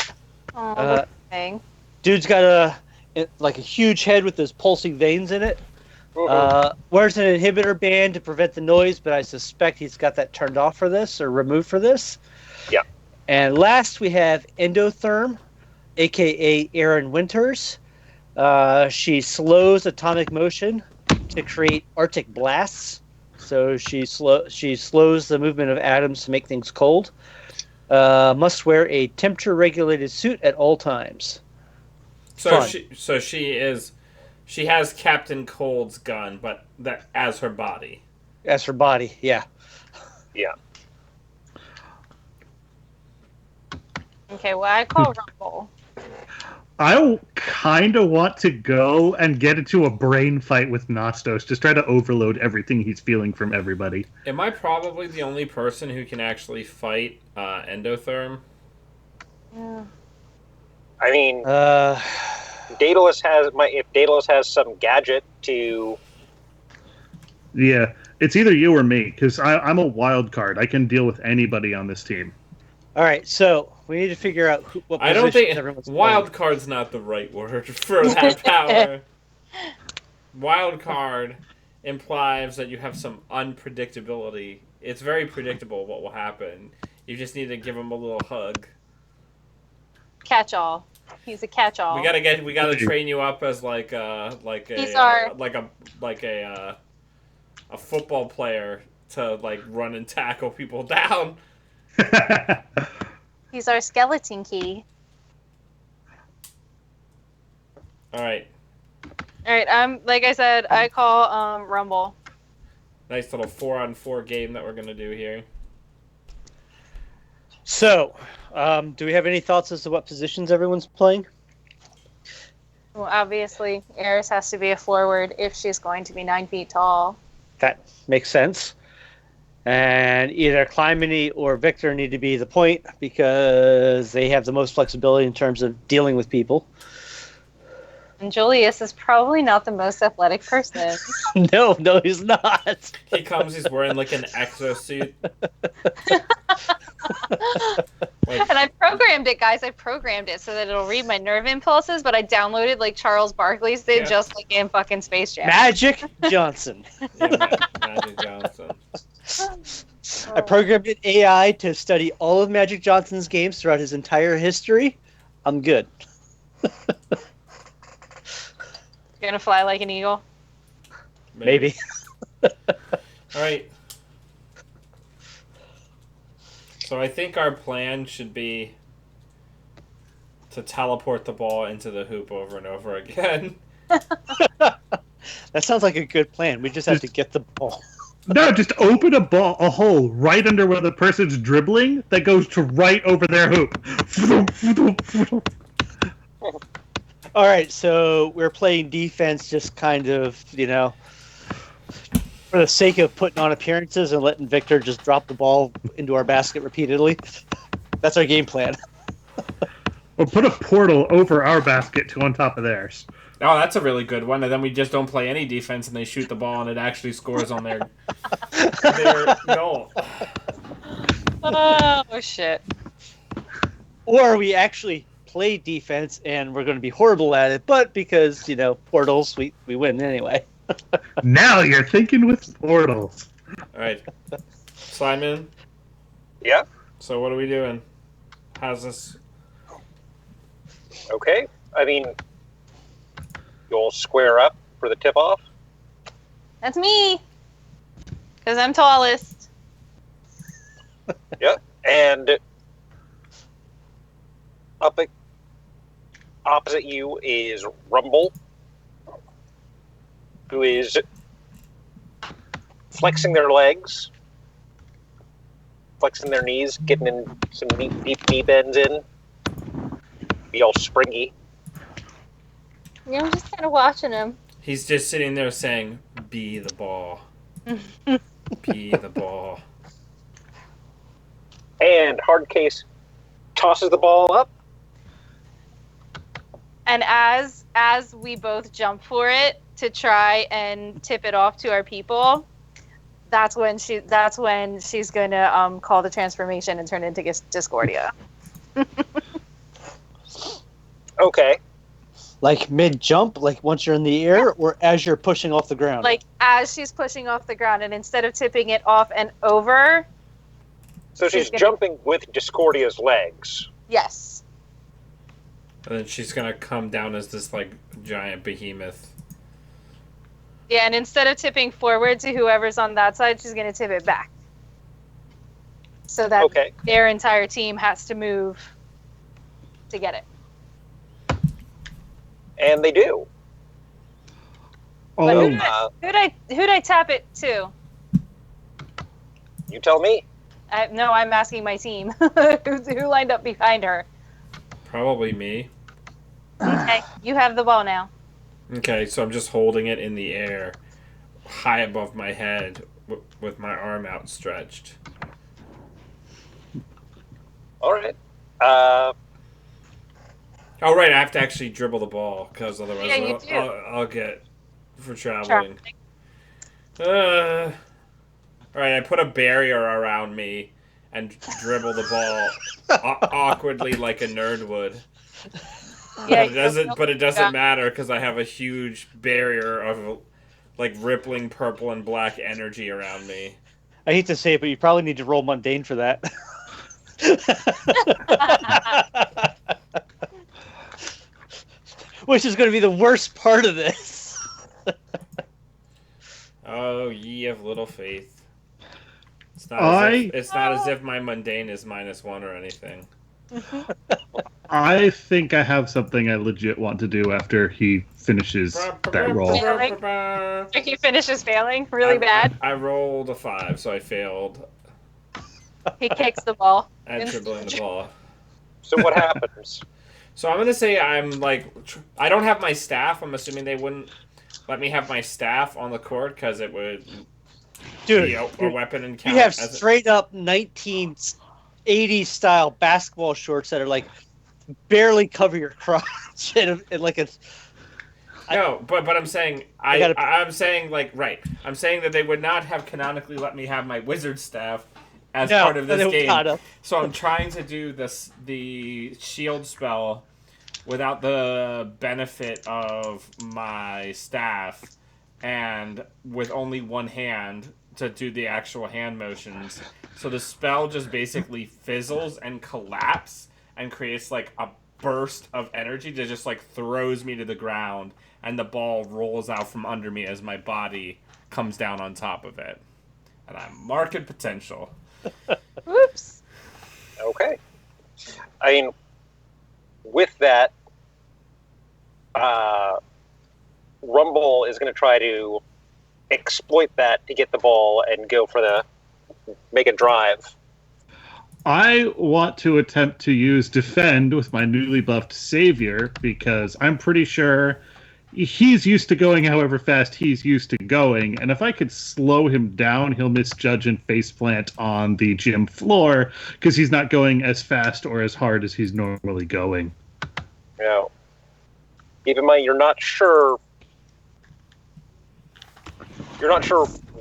Oh, Uh, thing. Dude's got a huge head with those pulsing veins in it. Wears an inhibitor band to prevent the noise, but I suspect he's got that turned off for this or removed for this. Yeah. And last we have Endotherm, aka Aaron Winters. She slows atomic motion to create Arctic blasts. So she slows the movement of atoms to make things cold. Must wear a temperature-regulated suit at all times. So Fun. she has Captain Cold's gun, but that as her body. As her body, yeah. Yeah. Okay, well, I call Rumble. I kind of want to go and get into a brain fight with Nostos. Just try to overload everything he's feeling from everybody. Am I probably the only person who can actually fight Endotherm? Yeah. I mean, Uh, if Daedalus has some gadget to. Yeah, it's either you or me, because I'm a wild card. I can deal with anybody on this team. all right, so we need to figure out what I don't positions think everyone's wild card's not the right word for that power. Wild card implies that you have some unpredictability. It's very predictable what will happen. You just need to give him a little hug. Catch-all. He's a catch-all. We gotta train you up as like a football player to like run and tackle people down. He's our skeleton key. All right, All right, like I said, I call Rumble. nice little 4-on-4 game that we're gonna do here. So, do we have any thoughts as to what positions everyone's playing? Well, obviously, Eris has to be a forward if she's going to be 9 feet tall. That makes sense. And either Clymene or Victor need to be the point because they have the most flexibility in terms of dealing with people. And Julius is probably not the most athletic person. No, he's not. He comes, he's wearing like an exosuit. And I programmed it, guys. I programmed it so that it'll read my nerve impulses, but I downloaded like Charles Barkley's did, just like in fucking Space Jam. Magic Johnson. Yeah, Magic Johnson. I programmed an AI to study all of Magic Johnson's games throughout his entire history. I'm good. You're gonna fly like an eagle. Maybe. All right. So I think our plan should be to teleport the ball into the hoop over and over again. That sounds like a good plan. We just have to get the ball. No, just open a hole right under where the person's dribbling that goes to right over their hoop. All right, so we're playing defense just kind of, for the sake of putting on appearances and letting Victor just drop the ball into our basket repeatedly. That's our game plan. Or put a portal over our basket to on top of theirs. Oh, that's a really good one. And then we just don't play any defense and they shoot the ball and it actually scores on their goal. Oh, shit. Or we actually play defense and we're going to be horrible at it, but because, portals, we win anyway. Now you're thinking with portals. All right. Simon? Yeah. So what are we doing? How's this? Okay. I mean, you'll square up for the tip-off. That's me. Because I'm tallest. Yep. And opposite you is Rumble, who is flexing their legs, flexing their knees, getting in some deep knee bends in, be all springy. Yeah, I'm just kind of watching him. He's just sitting there saying, "Be the ball. Be the ball." And Hardcase tosses the ball up, And as we both jump for it to try and tip it off to our people, that's when she's gonna call the transformation and turn into Discordia. Okay. Like mid-jump, like once you're in the air, or as you're pushing off the ground? Like as she's pushing off the ground, and instead of tipping it off and over, So she's jumping with Discordia's legs. yes. And then she's gonna come down as this like giant behemoth. Yeah, and instead of tipping forward to whoever's on that side, she's gonna tip it back. So that Okay. their entire team has to move to get it. And they do. But Oh, who'd I tap it to? You tell me. No, I'm asking my team. Who lined up behind her? Probably me. Okay, you have the ball now. Okay, so I'm just holding it in the air, high above my head, with my arm outstretched. All right. Oh, right, I have to actually dribble the ball, because otherwise Yeah, you do. I'll get for traveling. Alright, I put a barrier around me and dribble the ball awkwardly like a nerd would. Yeah, But it doesn't matter, because I have a huge barrier of like rippling purple and black energy around me. I hate to say it, but you probably need to roll mundane for that. Which is going to be the worst part of this. Oh, ye of little faith. It's not as if my mundane is -1 or anything. I think I have something I legit want to do after he finishes that roll. Ricky finishes failing really bad. I rolled a 5, so I failed He kicks the ball. at dribbling the ball. So what happens? So I'm gonna say I'm like, I don't have my staff. I'm assuming they wouldn't let me have my staff on the court because it would Dude, be a weapon and count. you have as straight up 1980s style basketball shorts that are like barely cover your crotch and like a. No, but I'm saying I'm saying like right. I'm saying that they would not have canonically let me have my wizard staff as part of this game. So I'm trying to do the shield spell without the benefit of my staff and with only one hand to do the actual hand motions. So the spell just basically fizzles and collapses and creates like a burst of energy that just like throws me to the ground, and the ball rolls out from under me as my body comes down on top of it. And I'm market potential. Whoops. Okay. I mean, with that, Rumble is going to try to exploit that to get the ball and go for make a drive. I want to attempt to use defend with my newly buffed savior because I'm pretty sure he's used to going however fast he's used to going, and if I could slow him down, he'll misjudge and faceplant on the gym floor because he's not going as fast or as hard as he's normally going. You know, keep in mind you're not sure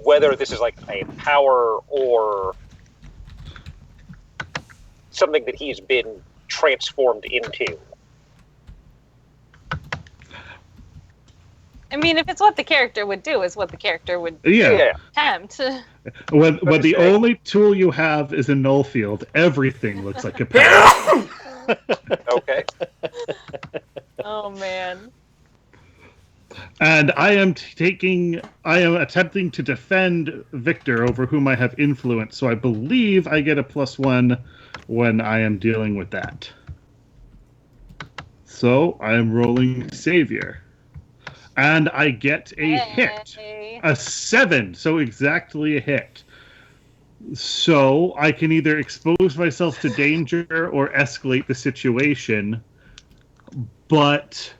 whether this is like a power or something that he's been transformed into. I mean, if it's what the character would do, is what the character would Yeah. attempt. When the only tool you have is a null field, everything looks like a power. Okay. Oh man. And I am attempting to defend Victor, over whom I have influence, so I believe I get a +1 when I am dealing with that. So I am rolling Savior. And I get a hit. A 7, so exactly a hit. So I can either expose myself to danger or escalate the situation, but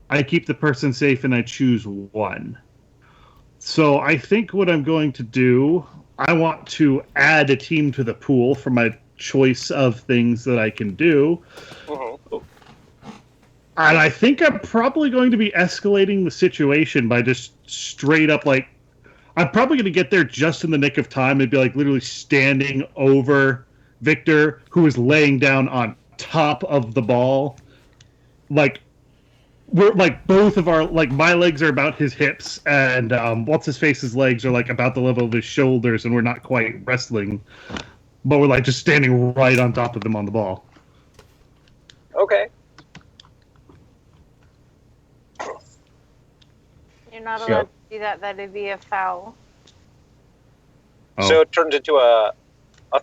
I keep the person safe and I choose 1. So I think what I'm going to do, I want to add a team to the pool for my choice of things that I can do. Mm-hmm. And I think I'm probably going to be escalating the situation by just straight up, like, I'm probably going to get there just in the nick of time and be, like, literally standing over Victor, who is laying down on top of the ball. Like, we're, like, both of our, like, my legs are about his hips, and What's-His-Face's legs are, like, about the level of his shoulders, and we're not quite wrestling. But we're, like, just standing right on top of them on the ball. Okay. You're not allowed to do that. That'd be a foul. Oh. So it turns into a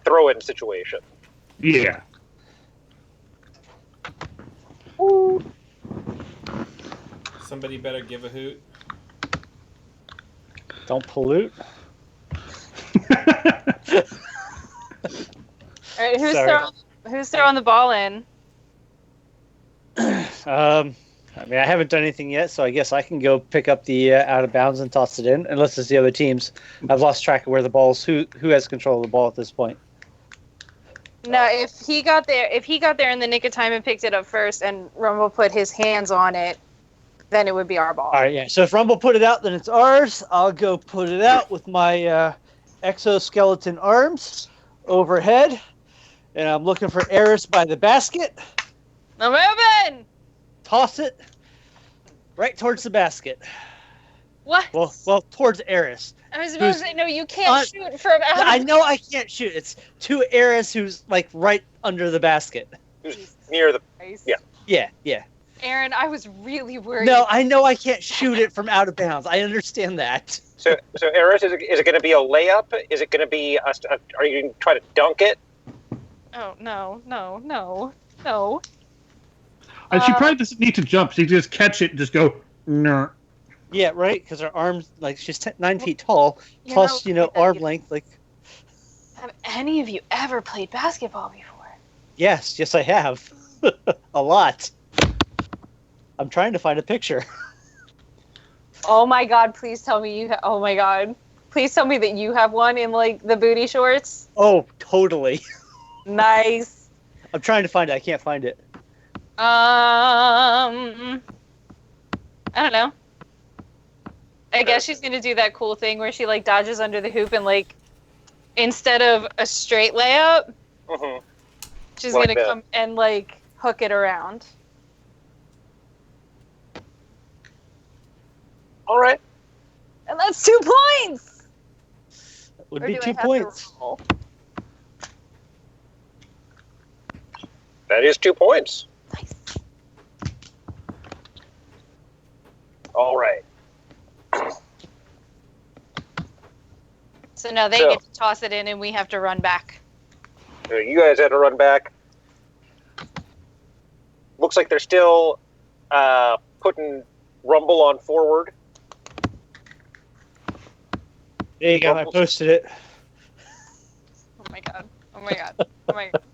throw-in situation. Yeah. Somebody better give a hoot. Don't pollute. All right, Sorry. who's throwing the ball in? I mean, I haven't done anything yet, so I guess I can go pick up the out of bounds and toss it in, unless it's the other teams. I've lost track of where the ball's. Who has control of the ball at this point? No, if he got there in the nick of time and picked it up first, and Rumble put his hands on it, then it would be our ball. All right, yeah. So if Rumble put it out, then it's ours. I'll go put it out with my exoskeleton arms overhead, and I'm looking for Eris by the basket. I'm moving. Toss it right towards the basket. What? Well, towards Eris. I was supposed to say, no, you can't shoot from out. I know I can't shoot. It's to Eris, who's like right under the basket. Who's near the... Yeah. Yeah. Aaron, I was really worried. No, I know I can't shoot it from out of bounds. I understand that. So Eris, is it going to be a layup? Is it going to be... are you going to try to dunk it? Oh, no. And she probably doesn't need to jump. She can just catch it and just go, no. Yeah, right. Because her arms, like she's 9 feet tall, You plus know, arm length. Like, have any of you ever played basketball before? yes, I have, a lot. I'm trying to find a picture. Oh my God! Please tell me you. Oh my God! Please tell me that you have one in like the booty shorts. Oh, totally. Nice. I'm trying to find it. I can't find it. I don't know. I guess she's gonna do that cool thing where she like dodges under the hoop and like instead of a straight layup, Mm-hmm. she's Like gonna that. come and like hook it around. All right. And that's 2 points. Would Or be do I 2 have to points. roll? That is 2 points. Nice. All right. So now they So- get to toss it in and we have to run back. So you guys had to run back. Looks like they're still putting Rumble on forward. There you go. I posted it. Oh my God. Oh my God. Oh my God.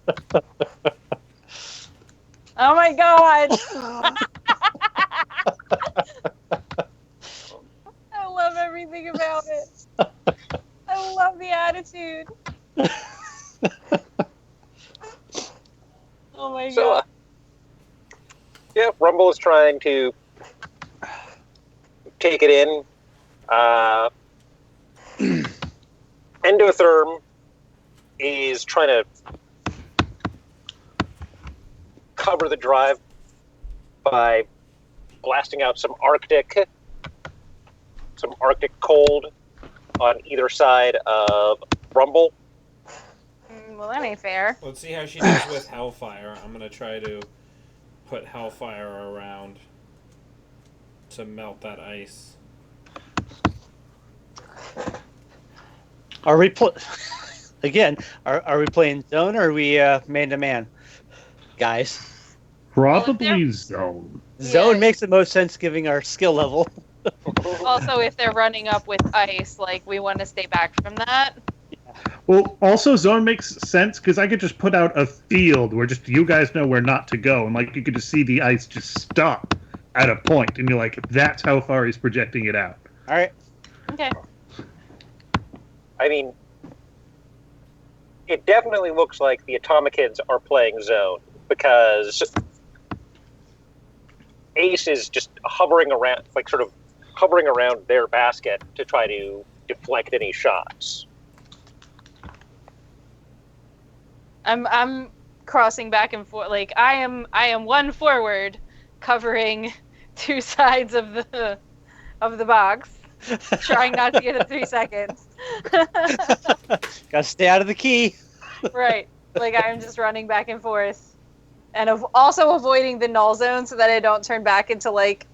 Oh my God. I love everything about it. I love the attitude. Oh my So, God. yeah, Rumble is trying to take it in. Endotherm is trying to cover the drive by blasting out some Arctic cold on either side of Rumble. Well, that ain't fair. Let's see how she does with Hellfire. I'm gonna try to put Hellfire around to melt that ice. Are we again? Are we playing zone or are we man to man, guys? Probably zone. Zone Yeah. makes the most sense, given our skill level. Also, if they're running up with ice, like, we want to stay back from that. Well, also zone makes sense because I could just put out a field where just you guys know where not to go, and like you could just see the ice just stop at a point, and you're like, that's how far he's projecting it out. All right. Okay. I mean, it definitely looks like the Atomic Kids are playing zone because Ace is just hovering around, like sort of hovering around their basket to try to deflect any shots. I'm crossing back and forth. Like I am one forward, covering two sides of the box, trying not to get it 3 seconds. Gotta stay out of the key. Right. Like I'm just running back and forth, and also avoiding the null zone so that I don't turn back into like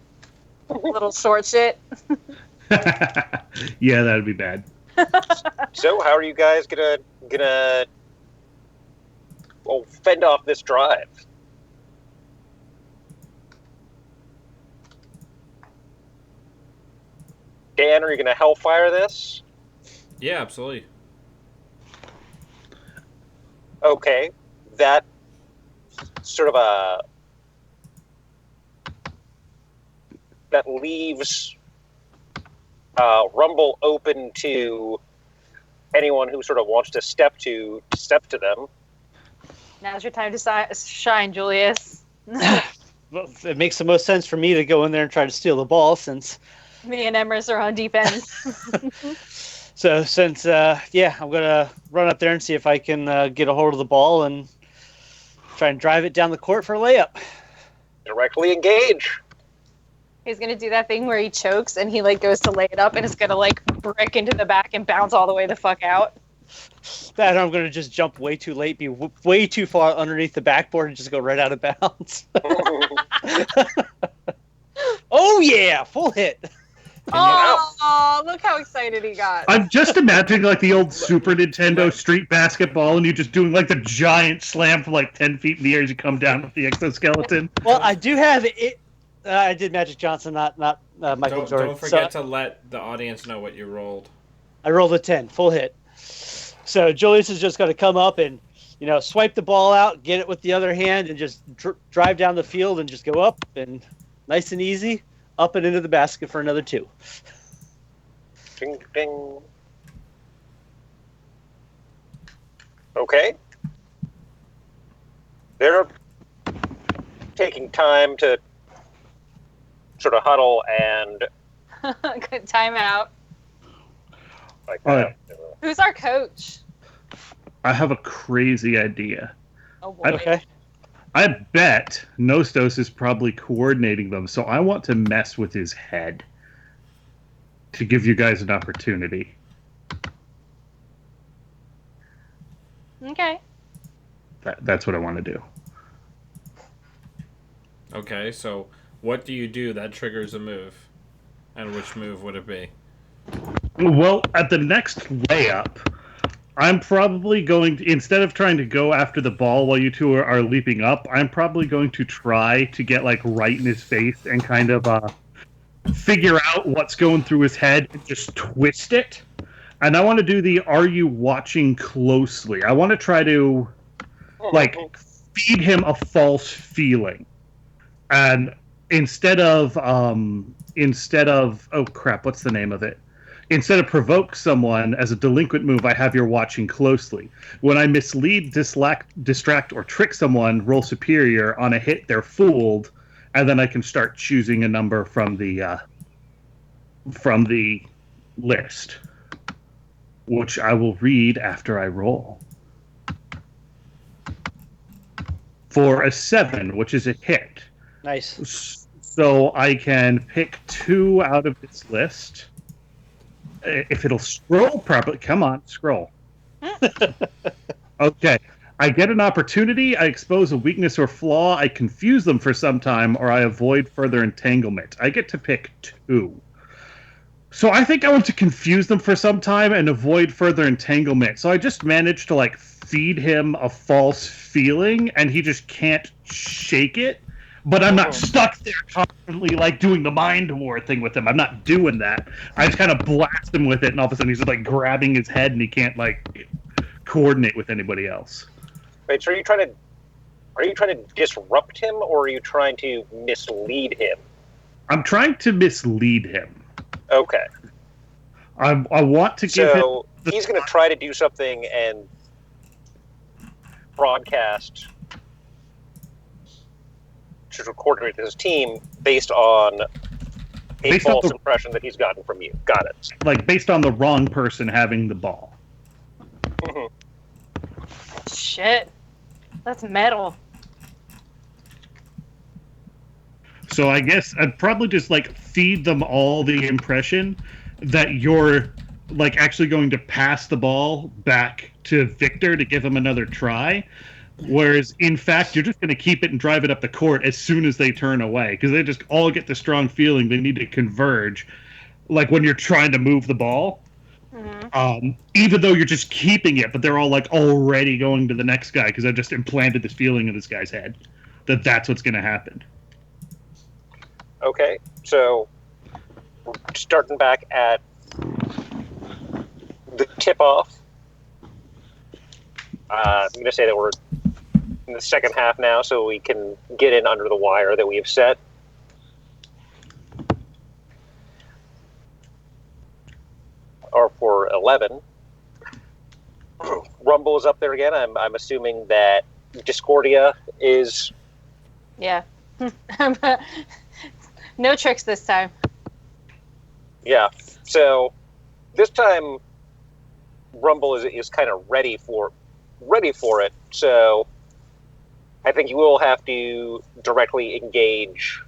little short shit. Yeah, that'd be bad. So, how are you guys gonna fend off this drive? Dan, are you gonna hellfire this? Yeah, absolutely. Okay, that sort of that leaves Rumble open to anyone who sort of wants to step to them. Now's your time to shine, Julius. Well, it makes the most sense for me to go in there and try to steal the ball since. Me and Emrys are on defense. So since I'm gonna run up there and see if I can get a hold of the ball and try and drive it down the court for a layup. Directly engage. He's gonna do that thing where he chokes and he like goes to lay it up and it's gonna like brick into the back and bounce all the way the fuck out. That I'm gonna just jump way too late, be way too far underneath the backboard, and just go right out of bounds. Oh yeah, full hit. Oh, look how excited he got. I'm just imagining like the old Super Nintendo Street Basketball, and you just doing like the giant slam from like 10 feet in the air as you come down with the exoskeleton. Well, I do have it. I did Magic Johnson, not Michael Jordan. Don't forget to let the audience know what you rolled. I rolled a 10, full hit. So Julius is just going to come up and, swipe the ball out, get it with the other hand, and just drive down the field and just go up and nice and easy, up and into the basket for another 2. Ding, ding. Okay. They're taking time to sort of huddle and Good timeout. like All that. Who's our coach? I have a crazy idea. Oh boy. Okay. I bet Nostos is probably coordinating them, so I want to mess with his head to give you guys an opportunity. Okay. That's what I want to do. Okay, so what do you do that triggers a move? And which move would it be? Well, at the next layup, I'm probably going to, instead of trying to go after the ball while you two are leaping up, I'm probably going to try to get like right in his face and kind of figure out what's going through his head and just twist it. And I want to do the "Are you watching closely?" I want to try to like feed him a false feeling, and instead of oh crap, what's the name of it? Instead of provoke someone as a delinquent move, I have you're watching closely. When I mislead, distract, or trick someone, roll superior. On a hit, they're fooled, and then I can start choosing a number from the list, which I will read after I roll. For a 7, which is a hit. Nice. So I can pick 2 out of this list. If it'll scroll properly, come on, scroll. Okay. I get an opportunity, I expose a weakness or flaw, I confuse them for some time, or I avoid further entanglement. I get to pick 2. So I think I want to confuse them for some time and avoid further entanglement. So I just managed to like feed him a false feeling, and he just can't shake it. But I'm not stuck there constantly like doing the mind war thing with him. I'm not doing that. I just kind of blast him with it, and all of a sudden he's just like grabbing his head, and he can't like coordinate with anybody else. Wait, so are you trying to disrupt him, or are you trying to mislead him? I'm trying to mislead him. Okay. I want to give him. So he's going to try to do something and sort of coordinate his team based on a Based on false the- impression that he's gotten from you. Got it. Like, based on the wrong person having the ball. Mhm. Shit. That's metal. So I guess I'd probably just, like, feed them all the impression that you're, like, actually going to pass the ball back to Victor to give him another try. Whereas, in fact, you're just going to keep it and drive it up the court as soon as they turn away. Because they just all get the strong feeling they need to converge. Like, when you're trying to move the ball. Even though you're just keeping it, but they're all, like, already going to the next guy. Because I just implanted this feeling in this guy's head. That that's what's going to happen. Okay, so starting back at the tip-off, I'm going to say that we're in the second half now, so we can get in under the wire that we have set. Or for 11. Rumble is up there again. I'm assuming that Discordia is... Yeah. No tricks this time. Yeah. So this time, Rumble is kind of ready for it. So I think you will have to directly engage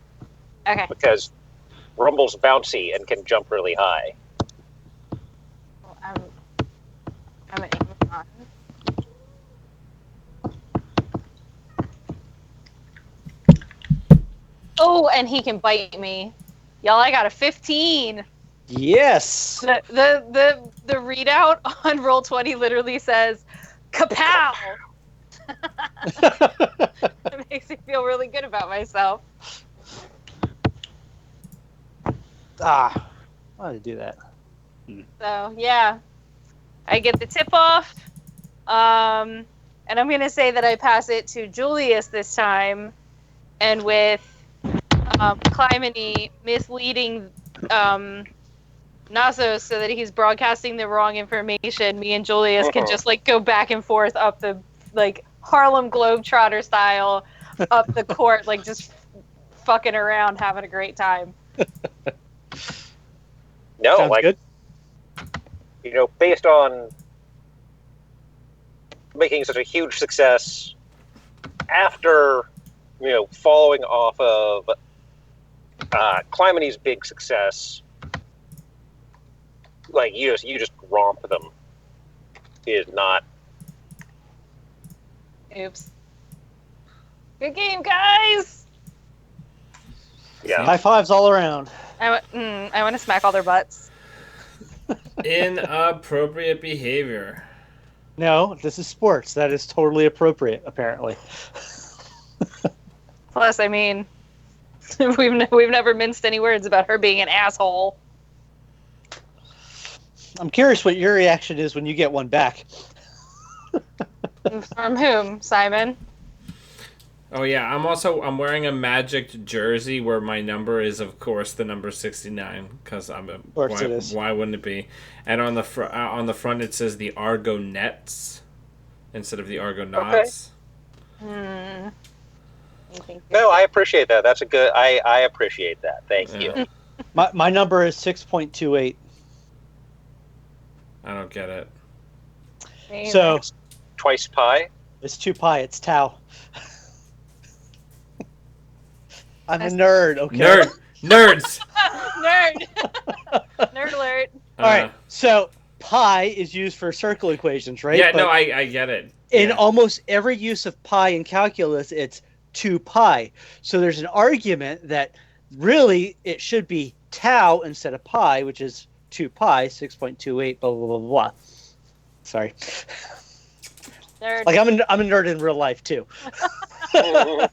Okay. because Rumble's bouncy and can jump really high. Well, I'm an on. Oh, and he can bite me. Y'all, I got a 15. Yes. The readout on Roll20 literally says, "Kapow!" It makes me feel really good about myself. Why did I do that? So yeah, I get the tip off, and I'm gonna say that I pass it to Julius this time, and with Clymene misleading Nasos so that he's broadcasting the wrong information, me and Julius can just like go back and forth up the like Harlem Globetrotter style up the court, like just fucking around, having a great time. No, Sounds like good. Based on making such a huge success after following off of Clymene's big success, like you just romp them is not. Oops. Good game, guys. Yeah. High fives all around. I want to smack all their butts. Inappropriate behavior. No, this is sports. That is totally appropriate, apparently. Plus, I mean, we've never minced any words about her being an asshole. I'm curious what your reaction is when you get one back. From whom, Simon? Oh yeah, I'm wearing a Magic jersey where my number is, of course, the number 69 because Of course it is. Why wouldn't it be? And on the front it says the Argonauts instead of the Argonauts. Hmm. No, I appreciate that. That's a good. I appreciate that. Thank Yeah. you. My number is 6.28. I don't get it. So Twice pi. it's 2 pi. It's tau. I'm a nerd, okay? Nerds. Nerd. Nerd alert. All right. So pi is used for circle equations, right? Yeah, But no, I get it. in Yeah. almost every use of pi in calculus, it's 2 pi. So there's an argument that really it should be tau instead of pi, which is 2 pi, 6.28, blah, blah, blah, blah. Sorry. Nerd. Like, I'm a nerd in real life, too. Nerd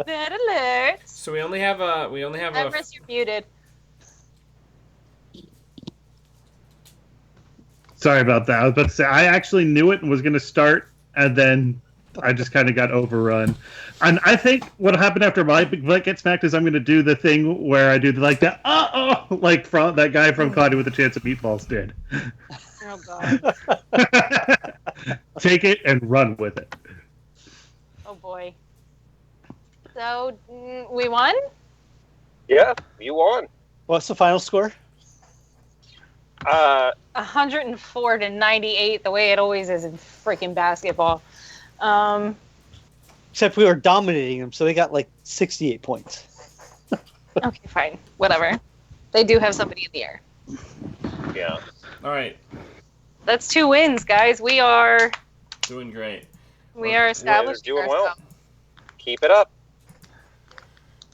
alert. So we only have a Everest, you're muted. Sorry about that. I was about to say, I actually knew it and was going to start, and then I just kind of got overrun. And I think what happened after my big butt gets smacked is I'm going to do the thing where I do like that, like from that guy from Cloudy with a Chance of Meatballs did. Oh god. Take it and run with it. Oh boy. So we won. Yeah, you won. What's the final score? 104 to 98, the way it always is in freaking basketball. Except we were dominating them, so they got like 68 points. Okay, fine, whatever. They do have somebody in the air. Yeah. All right, That's 2 wins, guys. We are doing great. establishing doing well. ourselves. Keep it up.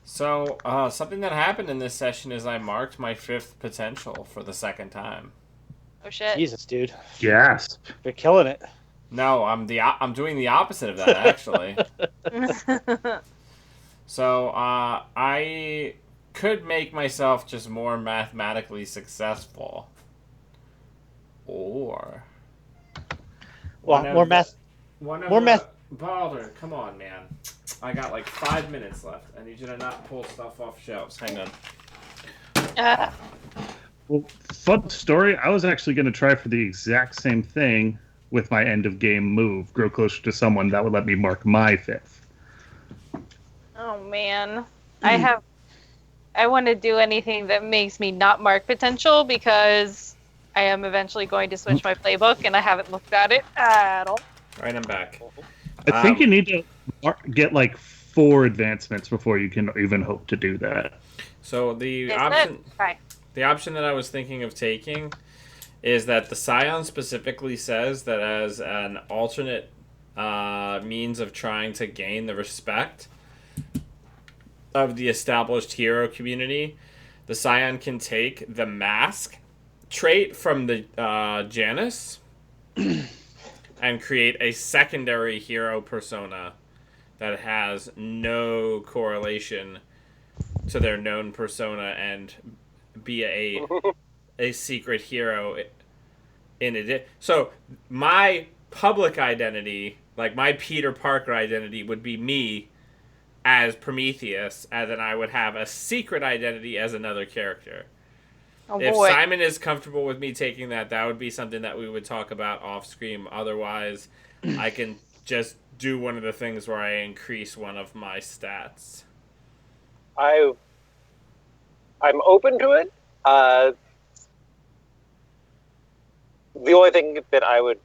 So, something that happened in this session is I marked my 5th potential for the 2nd time. Oh shit. Jesus, dude. Yes. You're killing it. No, I'm doing the opposite of that actually. So, I could make myself just more mathematically successful, or Well, more math. More math. Balder, come on, man. I got like 5 minutes left. I need you to not pull stuff off shelves. Hang on. Well, fun story. I was actually going to try for the exact same thing with my end of game move, grow closer to someone that would let me mark my 5th. Oh man, I want to do anything that makes me not mark potential because I am eventually going to switch my playbook and I haven't looked at it at all. All right, I'm back. I think you need to get like 4 advancements before you can even hope to do that. So the Is option. it? Okay. The option that I was thinking of taking is that the Scion specifically says that as an alternate means of trying to gain the respect of the established hero community, the Scion can take the mask trait from the Janus and create a secondary hero persona that has no correlation to their known persona and be a secret hero in it. So my public identity, like my Peter Parker identity, would be me as Prometheus, and then I would have a secret identity as another character. Oh If boy. Simon is comfortable with me taking that, that would be something that we would talk about off screen. Otherwise, I can just do one of the things where I increase one of my stats. I'm open to it. The only thing that I would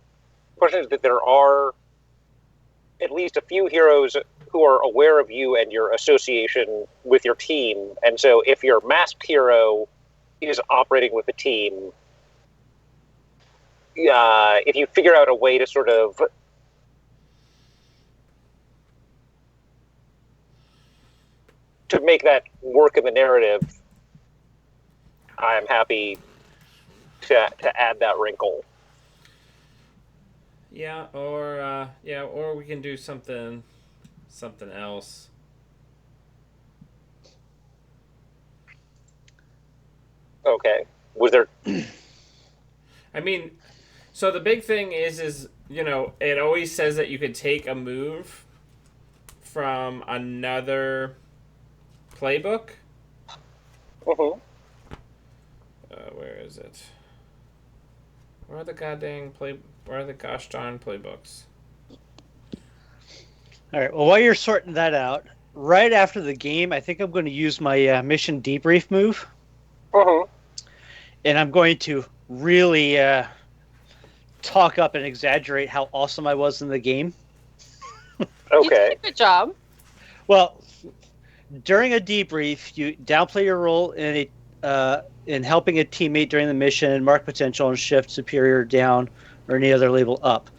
question is that there are at least a few heroes who are aware of you and your association with your team, and so if your masked hero is operating with the team, if you figure out a way to sort of to make that work in the narrative, I'm happy to add that wrinkle. Yeah, or we can do something else. Okay. Was there? I mean, so the big thing is it always says that you could take a move from another playbook. Mm-hmm. Where is it? Where are the gosh darn playbooks? All right. Well, while you're sorting that out, right after the game, I think I'm going to use my mission debrief move, Mm-hmm. and I'm going to really talk up and exaggerate how awesome I was in the game. You Okay. did a good job. Well, during a debrief, you downplay your role in helping a teammate during the mission, mark potential, and shift superior down or any other label up.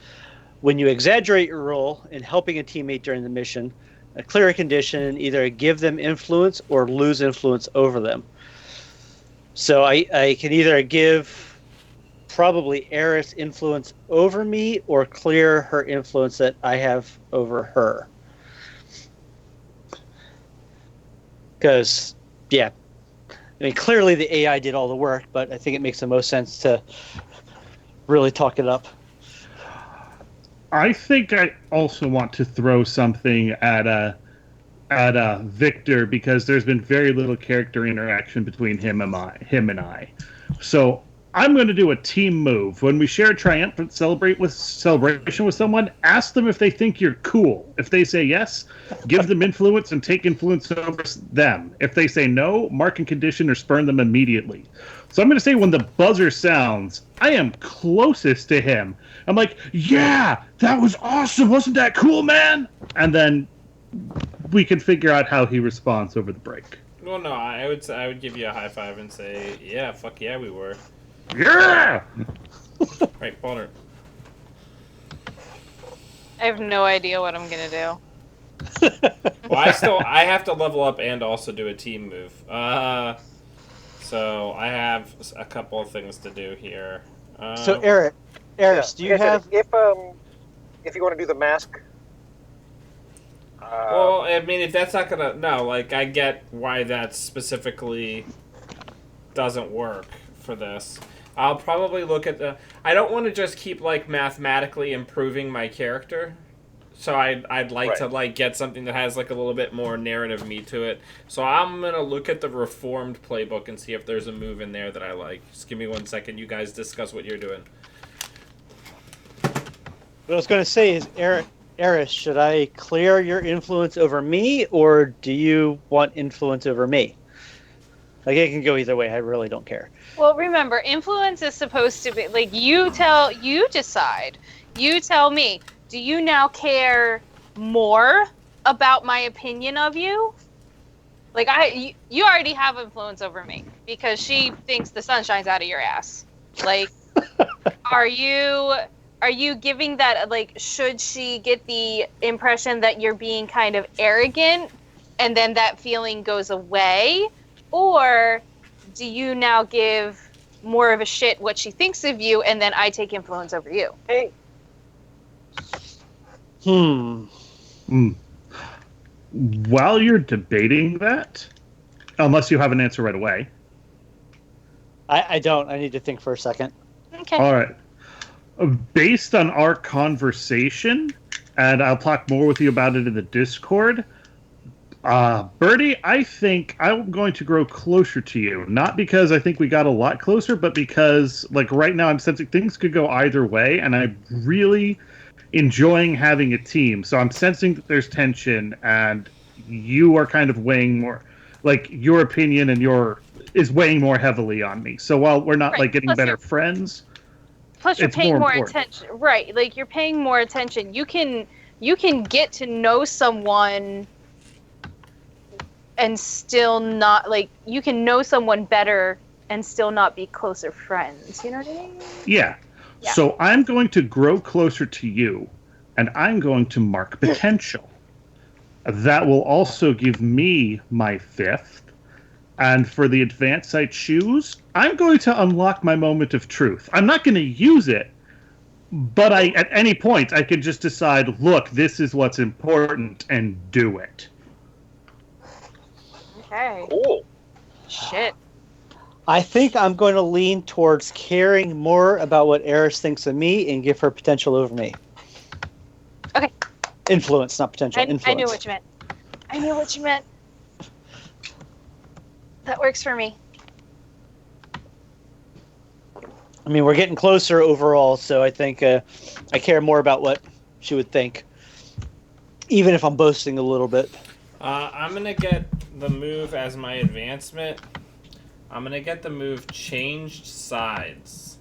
When you exaggerate your role in helping a teammate during the mission, clear a condition, either give them influence or lose influence over them. So I can either give probably Eris influence over me or clear her influence that I have over her. Because, yeah, I mean, clearly the AI did all the work, but I think it makes the most sense to really talk it up. I think I also want to throw something at Victor, because there's been very little character interaction between him and I. So I'm going to do a team move. When we share a triumphant celebration with someone, ask them if they think you're cool. If they say yes, give them influence and take influence over them. If they say no, mark and condition or spurn them immediately. So I'm going to say when the buzzer sounds, I am closest to him. I'm like, yeah, that was awesome. Wasn't that cool, man? And then we can figure out how he responds over the break. Well, no, I would give you a high five and say, yeah, fuck yeah, we were. Yeah! Right, Bonner. I have no idea what I'm gonna do. Well, I have to level up and also do a team move. So I have a couple of things to do here. So Eris, do you like I said, have? if you want to do the mask? Well, I mean, if that's not gonna I get why that specifically doesn't work for this. I'll probably look at I don't want to just keep mathematically improving my character. So I'd like to get something that has a little bit more narrative meat to it. So I'm gonna look at the Reformed playbook and see if there's a move in there that I like. Just give me 1 second. You guys discuss what you're doing. What I was going to say is, Eris, should I clear your influence over me, or do you want influence over me? It can go either way. I really don't care. Well, remember, influence is supposed to be you decide. You tell me. Do you now care more about my opinion of you? You already have influence over me because she thinks the sun shines out of your ass. Are you giving that, should she get the impression that you're being kind of arrogant and then that feeling goes away? Or do you now give more of a shit what she thinks of you and then I take influence over you? Hey. While you're debating that, unless you have an answer right away. I don't. I need to think for a second. Okay. All right. Based on our conversation, and I'll talk more with you about it in the Discord, Birdie, I think I'm going to grow closer to you. Not because I think we got a lot closer, but because, right now I'm sensing things could go either way, and I'm really enjoying having a team. So I'm sensing that there's tension, and you are kind of weighing more, your opinion is weighing more heavily on me. So while we're not, getting better friends... Plus, you're paying more important. attention, right? You're paying more attention. You can get to know someone, and still not you can know someone better and still not be closer friends. You know what I mean? Yeah. So I'm going to grow closer to you, and I'm going to mark potential. That will also give me my 5th. And for the advance I choose, I'm going to unlock my moment of truth. I'm not going to use it, but at any point I can just decide, look, this is what's important, and do it. Okay. Cool. Shit. I think I'm going to lean towards caring more about what Eris thinks of me and give her potential over me. Okay. Influence, not potential. Influence. I knew what you meant. That works for me. I mean, we're getting closer overall, so I think I care more about what she would think, even if I'm boasting a little bit. I'm going to get the move as my advancement. I'm going to get the move Changed Sides.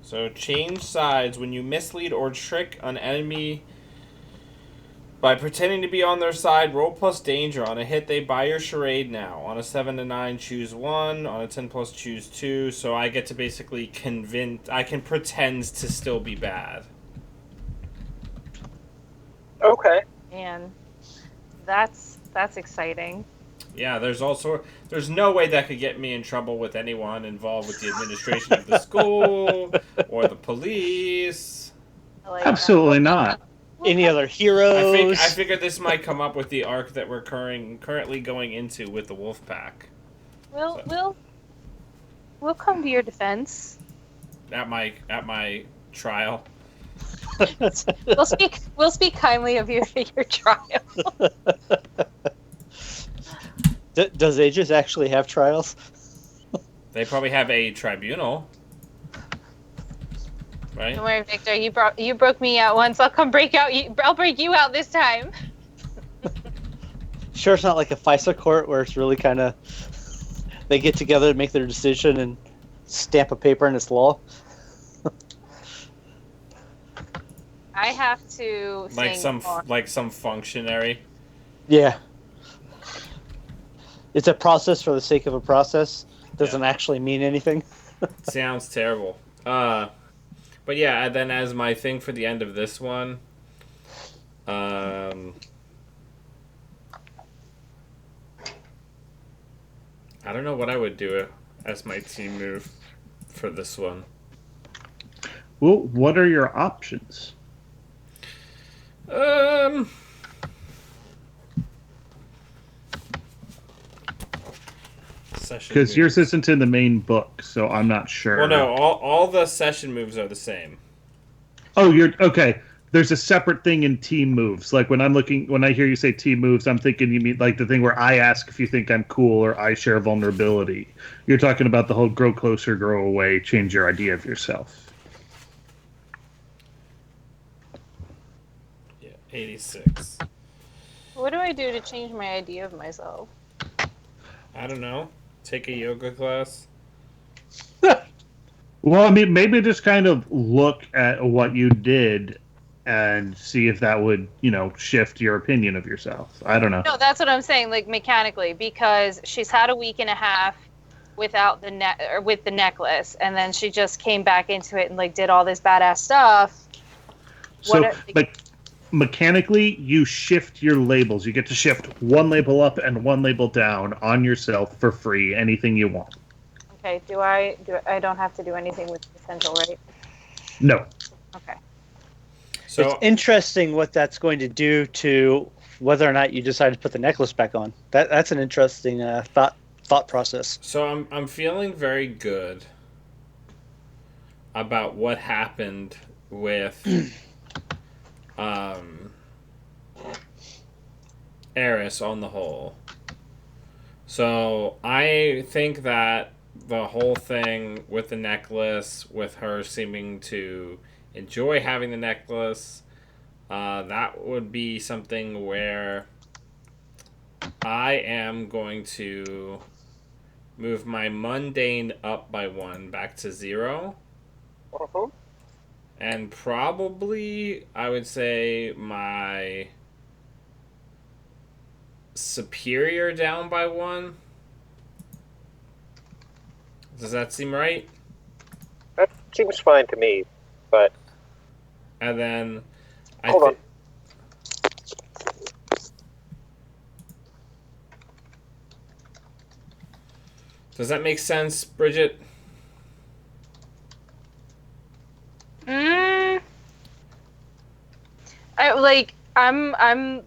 So, change sides when you mislead or trick an enemy by pretending to be on their side. Roll plus danger. On a hit, they buy your charade now. On a 7 to 9, choose 1. On a 10 plus, choose 2. So I get to basically I can pretend to still be bad. Okay. Man, that's exciting. Yeah, there's no way that could get me in trouble with anyone involved with the administration of the school or the police. Absolutely not. Any other heroes? I figured this might come up with the arc that we're currently going into with the wolf pack. We'll come to your defense. At my trial. We'll speak kindly of you at your trial. Does Aegis actually have trials? They probably have a tribunal. right? Don't worry, Victor. You broke me out once. I'll come break out you. I'll break you out this time. Sure, it's not like a FISA court where it's really kind of they get together and make their decision and stamp a paper and it's law. I have to Like sing some functionary. Yeah. It's a process for the sake of a process. Doesn't actually mean anything. Sounds terrible. But yeah, and then as my thing for the end of this one, I don't know what I would do as my team move for this one. Well, what are your options? Because yours isn't in the main book, so I'm not sure. Well, no, all the session moves are the same. Oh, you're okay. There's a separate thing in team moves. Like when I hear you say team moves, I'm thinking you mean like the thing where I ask if you think I'm cool or I share vulnerability. You're talking about the whole grow closer, grow away, change your idea of yourself. Yeah, 86. What do I do to change my idea of myself? I don't know. Take a yoga class. Well, I mean, maybe just kind of look at what you did and see if that would, shift your opinion of yourself. I don't know. No, that's what I'm saying, like mechanically, because she's had a week and a half without with the necklace, and then she just came back into it and like did all this badass stuff. But mechanically, you shift your labels. You get to shift one label up and one label down on yourself for free, anything you want. Okay, I don't have to do anything with potential, right? No. Okay. So It's interesting what that's going to do to whether or not you decide to put the necklace back on. That's an interesting thought process. So I'm feeling very good about what happened with Eris on the whole. So I think that the whole thing with the necklace, with her seeming to enjoy having the necklace, that would be something where I am going to move my mundane up by 1 back to 0. Mhm. And probably, I would say, my superior down by 1. Does that seem right? That seems fine to me, but And then hold on. Does that make sense, Bridget? I'm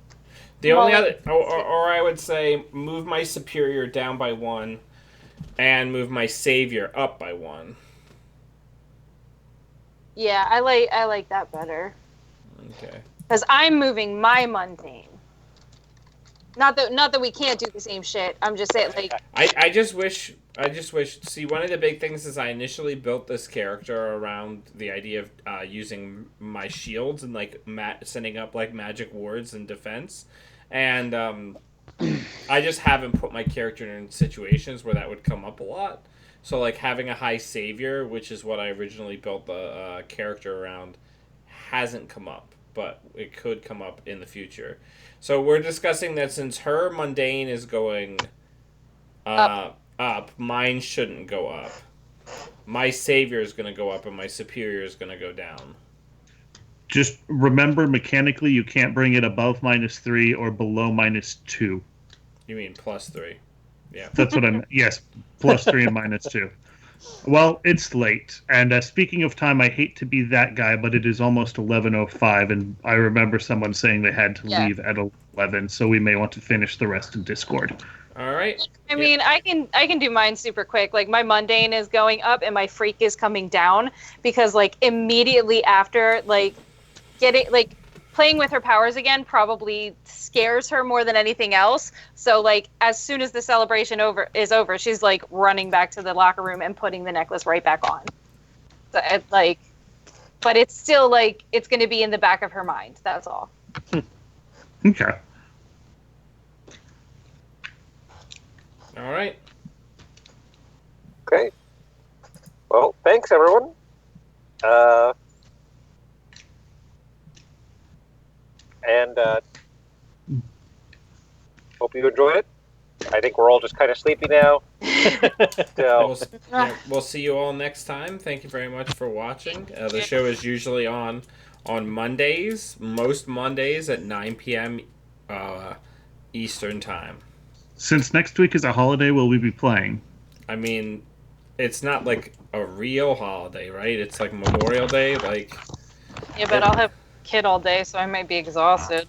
The only other, or I would say, move my superior down by 1, and move my savior up by 1. yeah, I like that better. Okay. Because I'm moving my mundane. Not that we can't do the same shit. I'm just saying, like, I just wish. See, one of the big things is I initially built this character around the idea of using my shields and like sending up like magic wards in defense, and I just haven't put my character in situations where that would come up a lot. So like having a high savior, which is what I originally built the character around, hasn't come up, but it could come up in the future. So we're discussing that since her mundane is going up, mine shouldn't go up. My savior is going to go up and my superior is going to go down. Just remember, mechanically, you can't bring it above -3 or below -2. You mean +3. Yeah. That's what I'm... Yes, +3 and -2. Well, it's late. And speaking of time, I hate to be that guy, but it is almost 11:05, and I remember someone saying they had to leave at 11, so we may want to finish the rest in Discord. All right. I mean, I can do mine super quick. Like my mundane is going up and my freak is coming down because like immediately after like playing with her powers again probably scares her more than anything else. So like as soon as the celebration is over, she's like running back to the locker room and putting the necklace right back on. So it's like but it's still like it's going to be in the back of her mind. That's all. Okay. All right. Okay. Well, thanks everyone. And hope you enjoyed it. I think we're all just kind of sleepy now. So, We'll see you all next time. Thank you very much for watching. The show is usually on Mondays, most Mondays at 9 p.m. Eastern time. Since next week is a holiday, will we be playing? I mean, it's not like a real holiday, right? It's like Memorial Day, like. Yeah, but I'll have a kid all day, so I might be exhausted.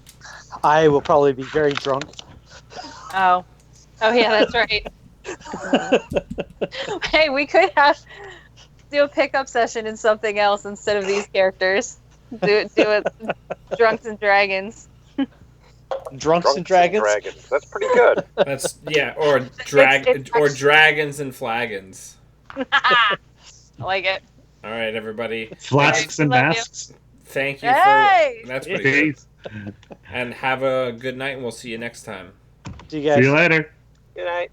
I will probably be very drunk. Oh yeah, that's right. Hey, we could do a pickup session in something else instead of these characters. Do it, Drunks and Dragons. Drunks and Dragons. That's pretty good. That's or It's dragons and flagons. I like it. All right, everybody. Flasks and Love you. masks. Thank you Hey! for that's pretty good. Peace. And have a good night, and we'll see you next time. See you guys. See you later. Good night.